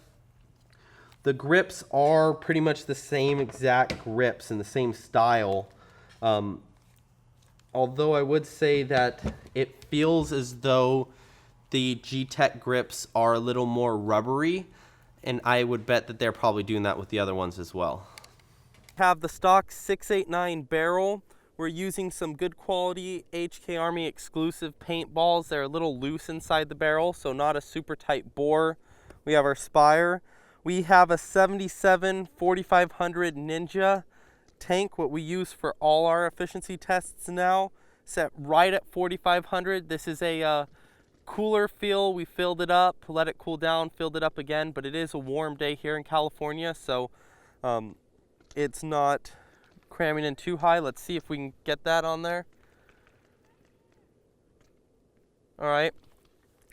The grips are pretty much the same exact grips and the same style. Although I would say that it feels as though the Gtek grips are a little more rubbery, and I would bet that they're probably doing that with the other ones as well. Have the stock 689 barrel. We're using some good quality HK Army exclusive paintballs. They're a little loose inside the barrel, so not a super tight bore. We have our spire. We have a 77 4500 Ninja tank, what we use for all our efficiency tests now, set right at 4500. This is a cooler feel. We filled it up, let it cool down, filled it up again, but it is a warm day here in California, so it's not cramming in too high. Let's see if we can get that on there. All right.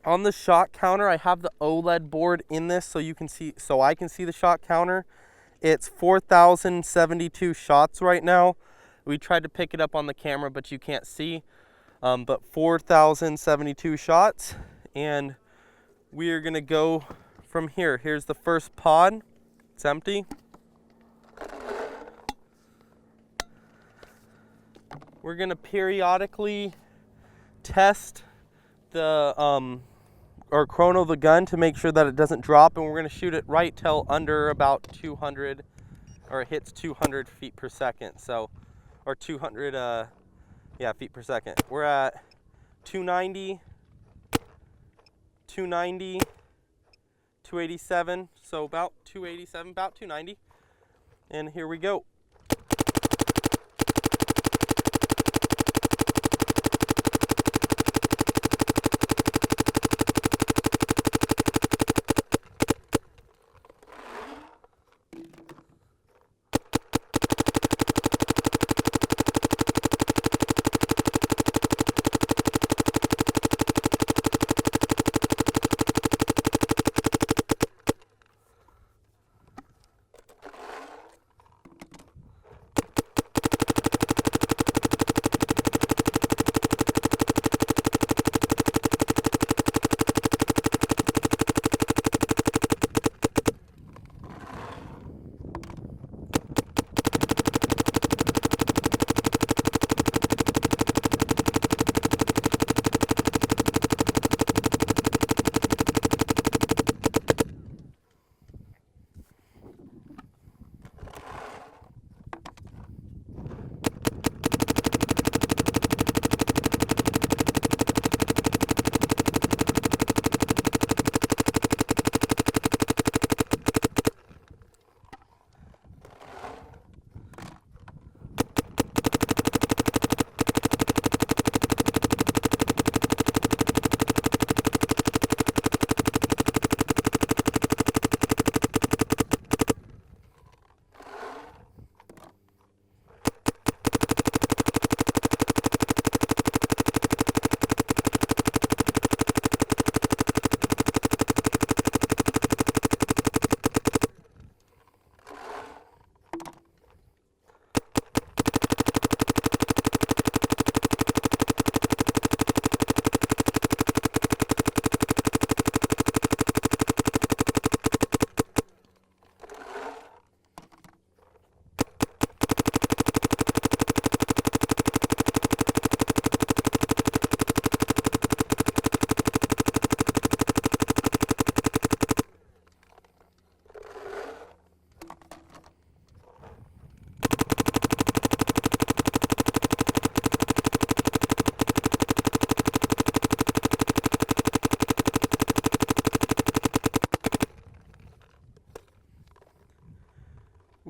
On the shot counter, I have the OLED board in this so you can see, so I can see the shot counter. It's 4,072 shots right now. We tried to pick it up on the camera, but you can't see. But 4,072 shots, and we are gonna go from here. Here's the first pod. It's empty. We're gonna periodically test the or chrono the gun to make sure that it doesn't drop, and we're gonna shoot it right till under about 200, or it hits 200 feet per second. So, or 200 feet per second. We're at 290, 290, 287, so about 287, about 290, and here we go.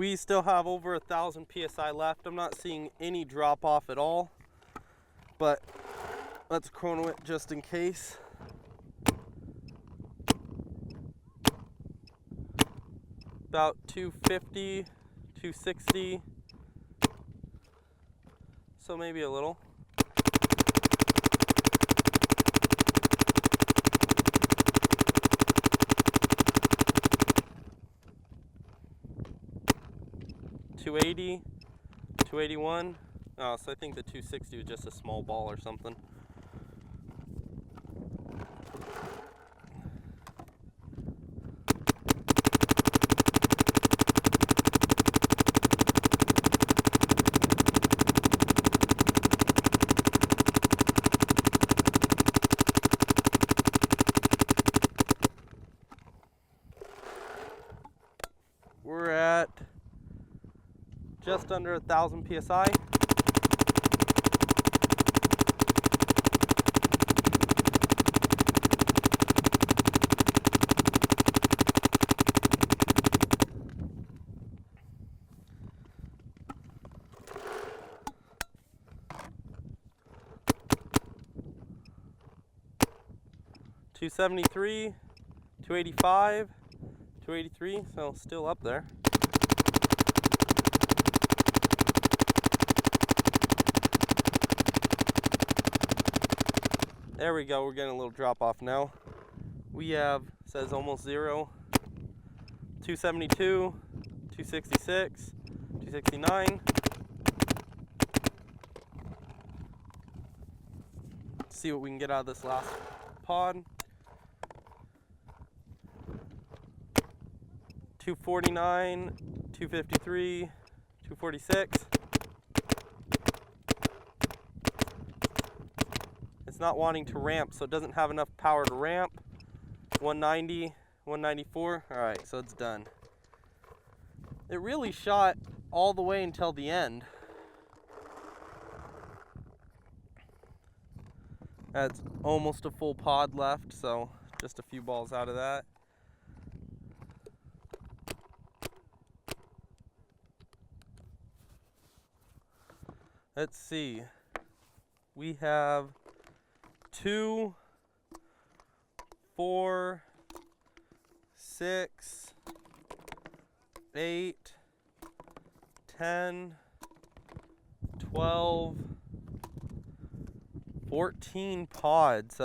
We still have over 1,000 PSI left. I'm not seeing any drop off at all, but let's chrono it just in case. About 250, 260, so maybe a little. $280, $281. Oh, so I think the 260 was just a small ball or something. We're at just under 1,000 PSI. $273, $285, $283, so still up there. There we go, we're getting a little drop off now. We have, says almost zero, 272, 266, 269. Let's see what we can get out of this last pod. 249, 253, 246. It's not wanting to ramp, so it doesn't have enough power to ramp. 190, 194. All right, so it's done. It really shot all the way until the end. That's almost a full pod left, so just a few balls out of that. Let's see. We have 2, 4, 6, 8, 10, 12, 14 pods.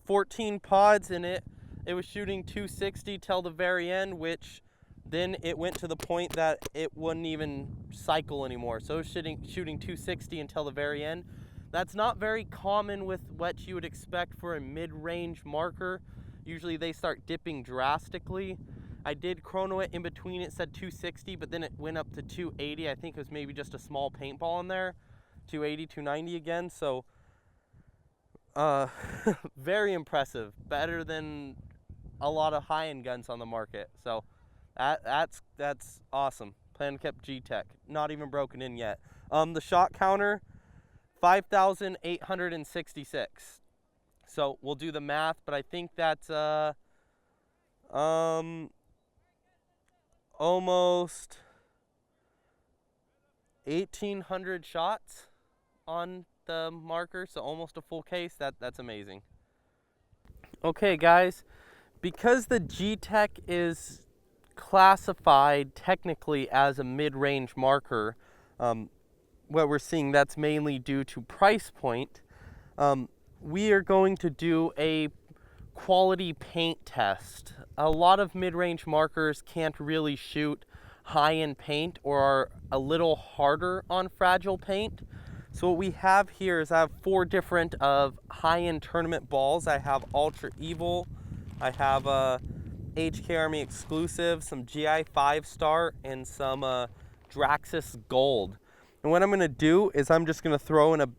14 pods in it. It was shooting 260 till the very end, which then it went to the point that it wouldn't even cycle anymore. So it was shooting 260 until the very end. That's not very common with what you would expect for a mid-range marker. Usually they start dipping drastically. I did chrono it in between. It said 260, but then it went up to 280. I think it was maybe just a small paintball in there. 280, 290 again. So very impressive. Better than a lot of high-end guns on the market. So that's awesome. Planet Eclipse Gtek, not even broken in yet. The shot counter, 5,866. So we'll do the math, but I think that's almost 1,800 shots on the marker, so almost a full case. That's amazing. Okay, guys, because the Gtek is classified technically as a mid-range marker, what we're seeing, that's mainly due to price point. We are going to do a quality paint test. A lot of mid-range markers can't really shoot high-end paint or are a little harder on fragile paint. So what we have here is I have 4 different of high-end tournament balls. I have Ultra Evil, I have HK Army exclusive, some GI 5-star, and some Draxus Gold. And what I'm going to do is I'm just going to throw in a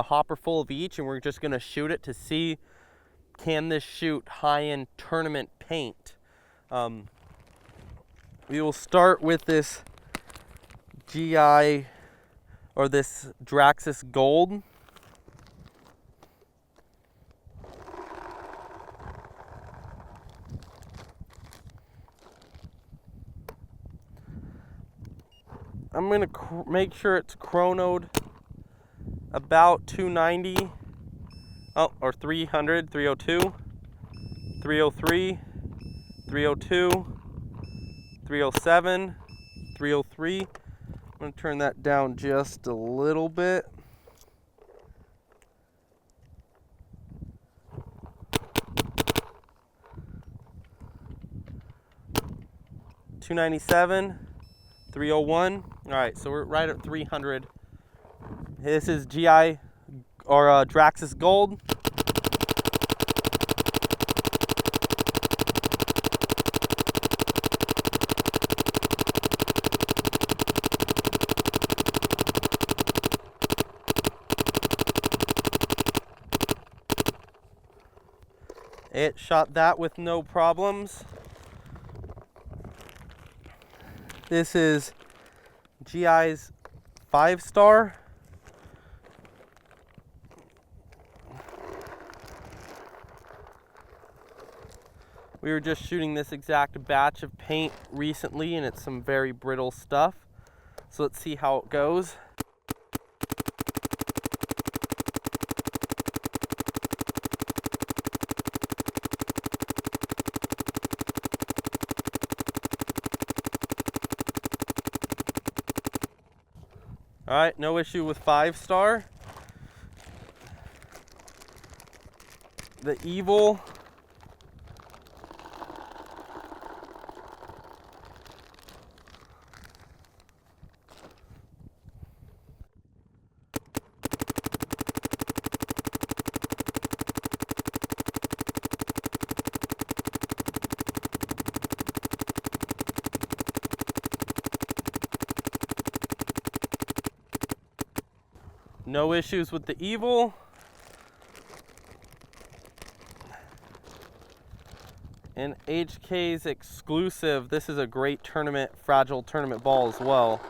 hopper full of each, and we're just going to shoot it to see, can this shoot high-end tournament paint. We will start with this GI, or this Draxus Gold. I'm gonna make sure it's chronoed about 290, or 300, 302, 303, 302, 307, 303. I'm gonna turn that down just a little bit. $297, 301. All right, so we're right at 300. This is GI or Draxis Gold. It shot that with no problems. This is GI's 5-star. We were just shooting this exact batch of paint recently, and it's some very brittle stuff. So let's see how it goes. All right, no issue with 5-star. The Evil. No issues with the Evil. And HK's exclusive. This is a great tournament, fragile tournament ball as well.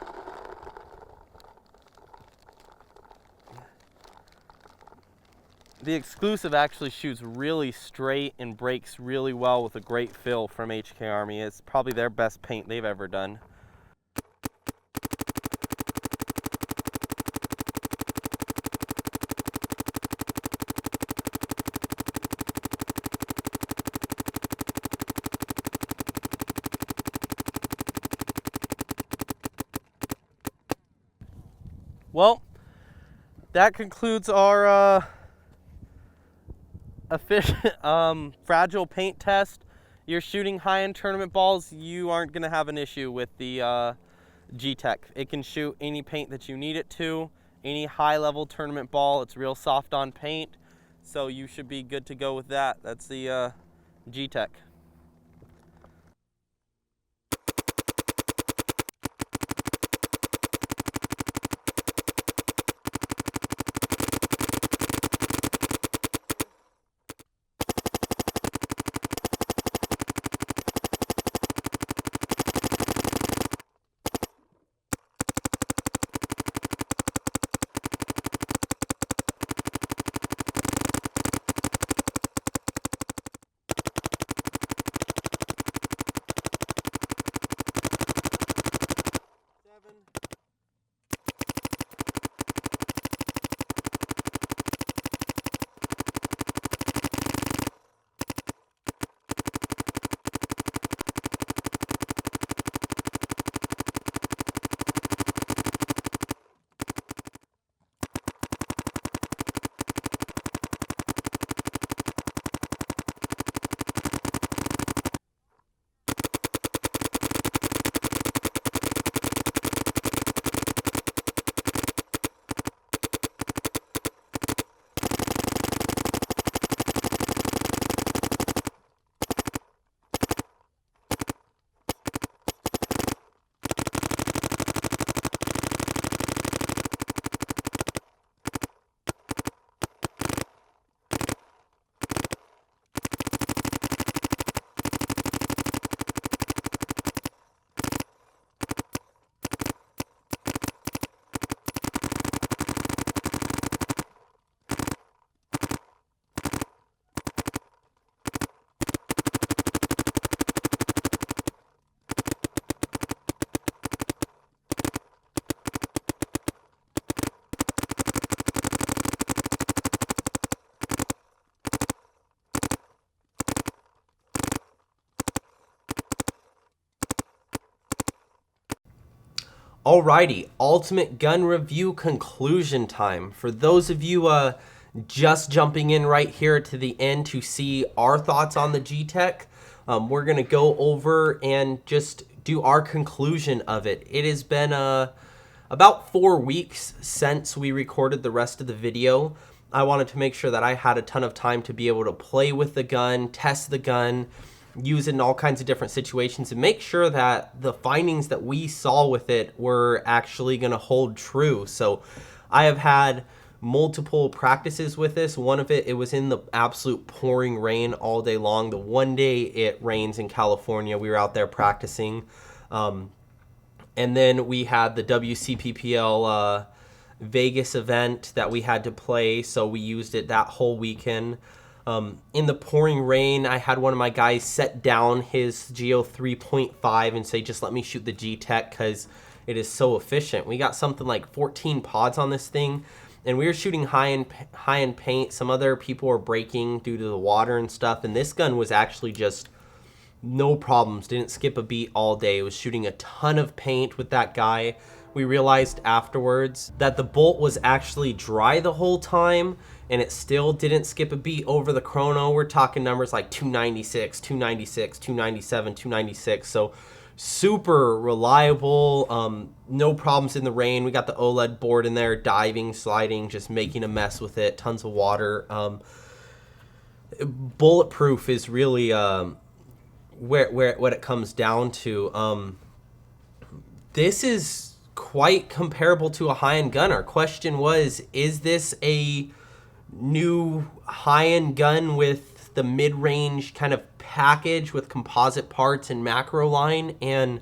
The exclusive actually shoots really straight and breaks really well with a great fill from HK Army. It's probably their best paint they've ever done. Well, that concludes our fragile paint test. You're shooting high-end tournament balls, you aren't going to have an issue with the Gtek. It can shoot any paint that you need it to, any high-level tournament ball. It's real soft on paint, so you should be good to go with that. That's the Gtek. Alrighty, ultimate gun review conclusion time. For those of you just jumping in right here to the end to see our thoughts on the Gtek, we're going to go over and just do our conclusion of it. It has been about 4 weeks since we recorded the rest of the video. I wanted to make sure that I had a ton of time to be able to play with the gun, test the gun, use it in all kinds of different situations, and make sure that the findings that we saw with it were actually going to hold true. So I have had multiple practices with this. One of it was in the absolute pouring rain all day long. The one day it rains in California, we were out there practicing. And then we had the WCPPL Vegas event that we had to play, so we used it that whole weekend. In the pouring rain, I had one of my guys set down his Geo 3.5 and say, just let me shoot the Gtek because it is so efficient. We got something like 14 pods on this thing, and we were shooting high-end paint. Some other people were breaking due to the water and stuff, and this gun was actually just no problems. Didn't skip a beat all day. It was shooting a ton of paint with that guy. We realized afterwards that the bolt was actually dry the whole time, and it still didn't skip a beat over the chrono. We're talking numbers like 296, 296, 297, 296. So super reliable, no problems in the rain. We got the OLED board in there, diving, sliding, just making a mess with it, tons of water. Bulletproof is really what it comes down to. This is quite comparable to a high-end gun. Our question was, is this a new high-end gun with the mid-range kind of package with composite parts and macro line? And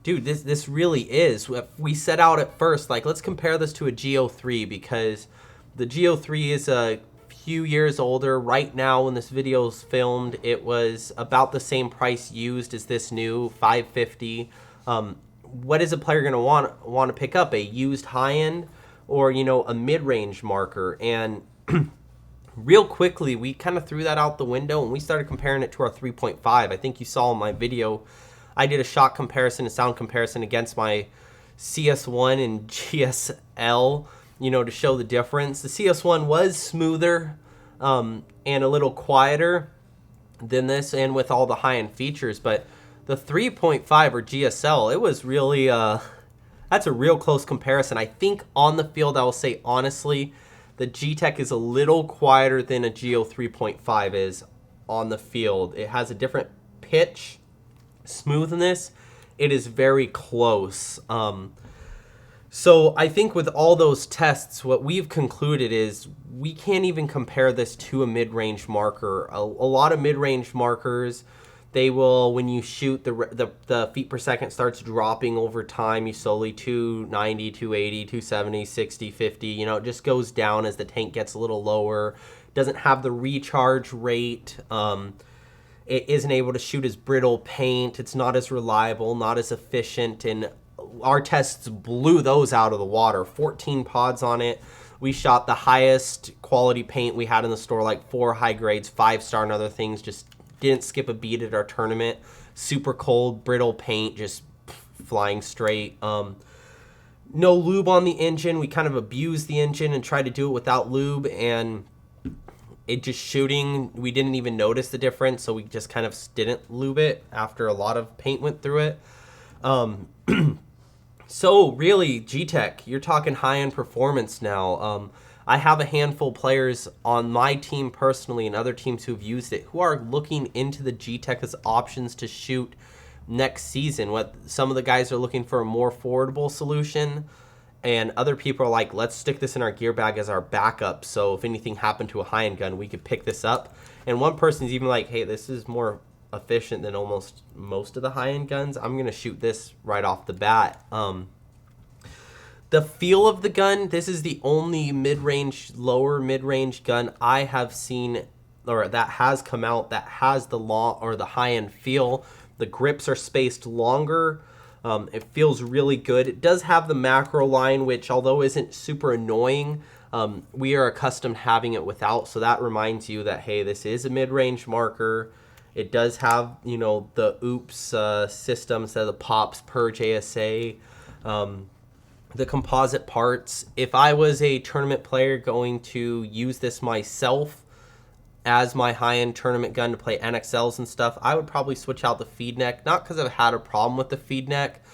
dude, this really is. We set out at first like, let's compare this to a Geo 3, because the Geo 3 is a few years older. Right now when this video is filmed, it was about the same price used as this new $550. What is a player going to want to pick up? A used high-end or, you know, a mid-range marker? And real quickly, we kind of threw that out the window and we started comparing it to our 3.5. I think you saw in my video, I did a shot comparison and sound comparison against my CS1 and GSL, you know, to show the difference. The CS1 was smoother and a little quieter than this, and with all the high-end features, but the 3.5 or GSL, it was really, that's a real close comparison. I think on the field, I will say honestly, the Gtek is a little quieter than a Geo 3.5 is on the field. It has a different pitch, smoothness. It is very close. So I think with all those tests, what we've concluded is we can't even compare this to a mid-range marker. A lot of mid-range markers, they will, when you shoot, the feet per second starts dropping over time. You slowly 290, 280, 270, 60, 50. You know, it just goes down as the tank gets a little lower. Doesn't have the recharge rate. It isn't able to shoot as brittle paint. It's not as reliable, not as efficient. And our tests blew those out of the water. 14 pods on it. We shot the highest quality paint we had in the store, like 4 high grades, 5-star and other things. Just didn't skip a beat at our tournament. Super cold, brittle paint, just flying straight. No lube on the engine. We kind of abused the engine and tried to do it without lube, and it just shooting, we didn't even notice the difference, so we just kind of didn't lube it after a lot of paint went through it. So really, Gtek, you're talking high-end performance now. I have a handful of players on my team personally and other teams who've used it who are looking into the Gtek as options to shoot next season. Some of the guys are looking for a more affordable solution, and other people are like, let's stick this in our gear bag as our backup, so if anything happened to a high-end gun, we could pick this up. And one person's even like, hey, this is more efficient than almost most of the high-end guns. I'm going to shoot this right off the bat. The feel of the gun, this is the only mid-range, lower mid-range gun I have seen, or that has come out, that has the high-end feel. The grips are spaced longer. It feels really good. It does have the macro line, which although isn't super annoying, we are accustomed having it without. So that reminds you that, hey, this is a mid-range marker. It does have, you know, the OOPS system instead of the POPs per JSA. The composite parts, if I was a tournament player going to use this myself as my high-end tournament gun to play NXLs and stuff, I would probably switch out the feed neck, not because I've had a problem with the feed neck,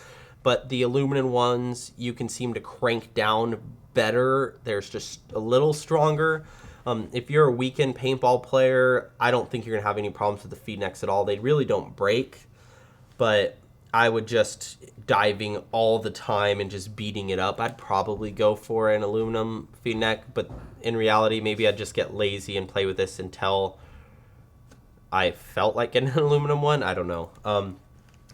but the aluminum ones you can seem to crank down better. There's just a little stronger. If you're a weekend paintball player, I don't think you're gonna have any problems with the feed necks at all. They really don't break, but I would just diving all the time and just beating it up. I'd probably go for an aluminum feed neck, but in reality, maybe I'd just get lazy and play with this until I felt like getting an aluminum one. I don't know.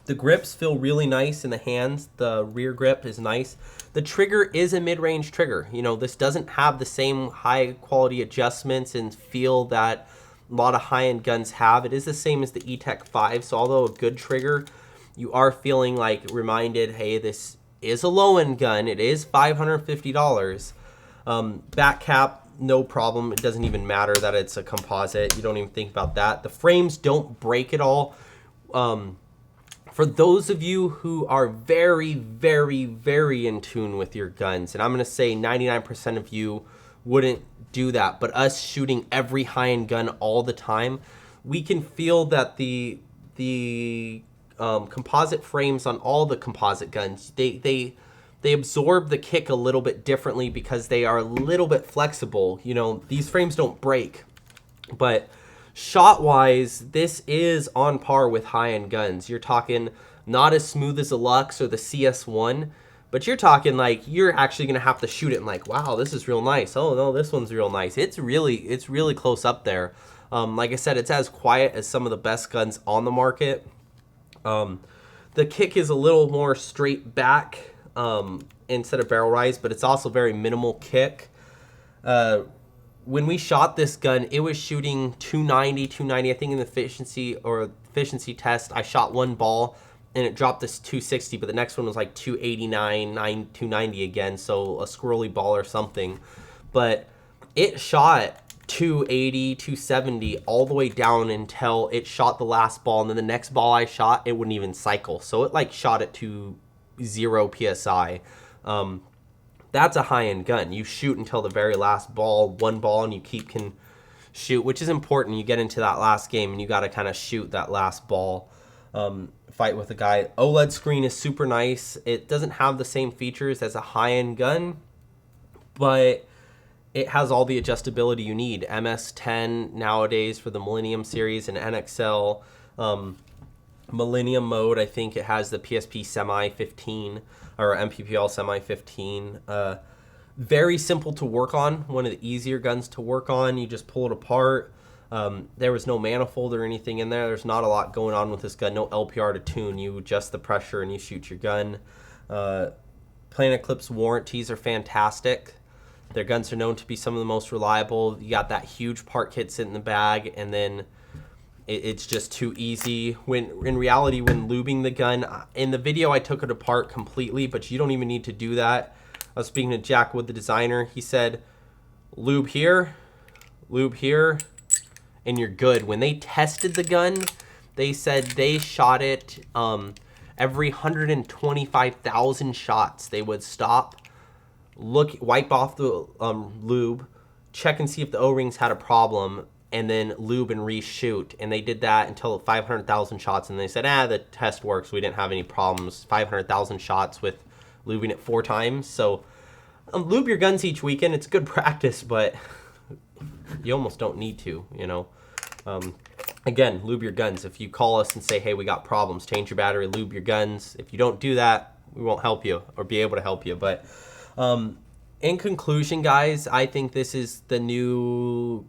The grips feel really nice in the hands. The rear grip is nice. The trigger is a mid-range trigger. You know, this doesn't have the same high quality adjustments and feel that a lot of high-end guns have. It is the same as the Gtek 5, so although a good trigger, you are feeling like reminded, hey, this is a low-end gun. It is $550. Back cap, no problem. It doesn't even matter that it's a composite. You don't even think about that. The frames don't break at all. For those of you who are very, very, very in tune with your guns, and I'm going to say 99% of you wouldn't do that, but us shooting every high-end gun all the time, we can feel that the composite frames on all the composite guns, they absorb the kick a little bit differently because they are a little bit flexible. You know, these frames don't break, but shot wise, this is on par with high-end guns. You're talking not as smooth as the Lux or the CS1, but you're talking like you're actually gonna have to shoot it and like, wow, this is real nice. Oh no, this one's real nice. It's really close up there. Like I said, it's as quiet as some of the best guns on the market. The kick is a little more straight back instead of barrel rise, but it's also very minimal kick. When we shot this gun, it was shooting 290. I think in the efficiency test, I shot one ball and it dropped this 260, but the next one was like 289, 290 again, so a squirrely ball or something. But it shot 280, 270 all the way down until it shot the last ball, and then the next ball I shot, it wouldn't even cycle. So it like shot it to 0 PSI. That's a high-end gun. You shoot until the very last ball, one ball, and you can shoot, which is important. You get into that last game and you got to kind of shoot that last ball. Fight with a guy. OLED screen is super nice. It doesn't have the same features as a high-end gun, but it has all the adjustability you need. MS-10 nowadays for the Millennium series and NXL. Millennium mode, I think it has the PSP Semi 15 or MPPL Semi 15. Very simple to work on. One of the easier guns to work on. You just pull it apart. There was no manifold or anything in there. There's not a lot going on with this gun. No LPR to tune. You adjust the pressure and you shoot your gun. Planet Eclipse warranties are fantastic. Their guns are known to be some of the most reliable. You got that huge part kit sitting in the bag, and then it's just too easy. When in reality, when lubing the gun, in the video I took it apart completely, but you don't even need to do that. I was speaking to Jack Wood, the designer. He said, lube here, and you're good. When they tested the gun, they said they shot it every 125,000 shots. They would stop, wipe off the lube, check and see if the O-rings had a problem, and then lube and reshoot. And they did that until 500,000 shots, and they said, the test works. We didn't have any problems. 500,000 shots with lubing it 4 times. So lube your guns each weekend. It's good practice, but you almost don't need to, you know. Again, lube your guns. If you call us and say, hey, we got problems, change your battery, lube your guns. If you don't do that, we won't help you or be able to help you. But in conclusion, guys, I think this is the new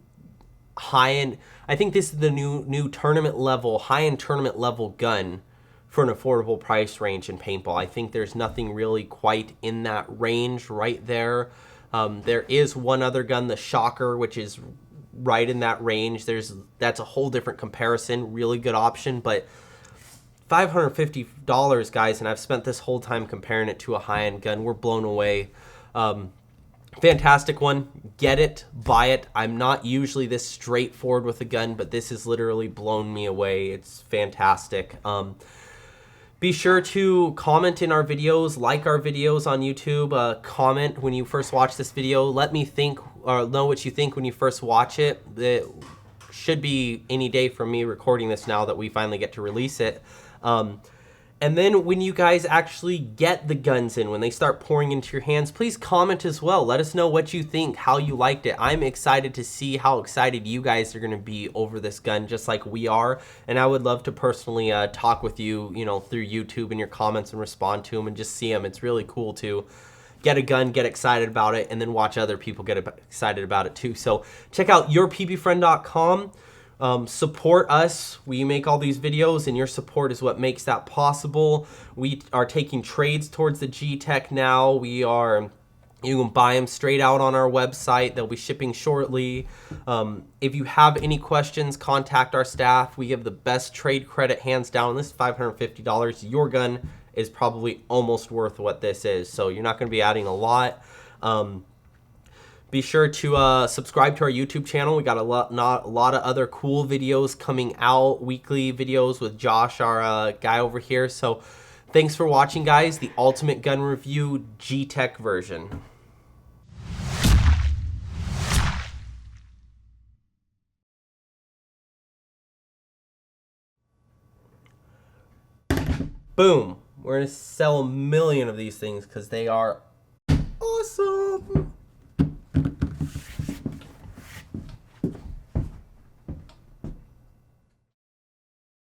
high-end. I think this is the new tournament level, high-end tournament level gun for an affordable price range in paintball. I think there's nothing really quite in that range right there. There is one other gun, the Shocker, which is right in that range. That's a whole different comparison, really good option, but $550, guys, and I've spent this whole time comparing it to a high-end gun. We're blown away. Fantastic one. Get it, buy it. I'm not usually this straightforward with a gun, but this has literally blown me away. It's fantastic. Be sure to comment in our videos, like our videos on YouTube, comment when you first watch this video. Let me think or know what you think when you first watch it. It should be any day for me recording this now that we finally get to release it. And then when you guys actually get the guns in, when they start pouring into your hands, please comment as well. Let us know what you think, how you liked it. I'm excited to see how excited you guys are going to be over this gun, just like we are. And I would love to personally talk with you, through YouTube and your comments and respond to them and just see them. It's really cool to get a gun, get excited about it, and then watch other people get excited about it too. So check out yourpbfriend.com. Support us. We make all these videos, and your support is what makes that possible. We are taking trades towards the Gtek now. You can buy them straight out on our website. They'll be shipping shortly. If you have any questions, contact our staff. We give the best trade credit, hands down. This is $550. Your gun is probably almost worth what this is, so you're not going to be adding a lot. Be sure to subscribe to our YouTube channel. We got a lot of other cool videos coming out, weekly videos with Josh, our guy over here. So thanks for watching, guys. The Ultimate Gun Review Gtek version. Boom. We're going to sell 1 million of these things because they are awesome.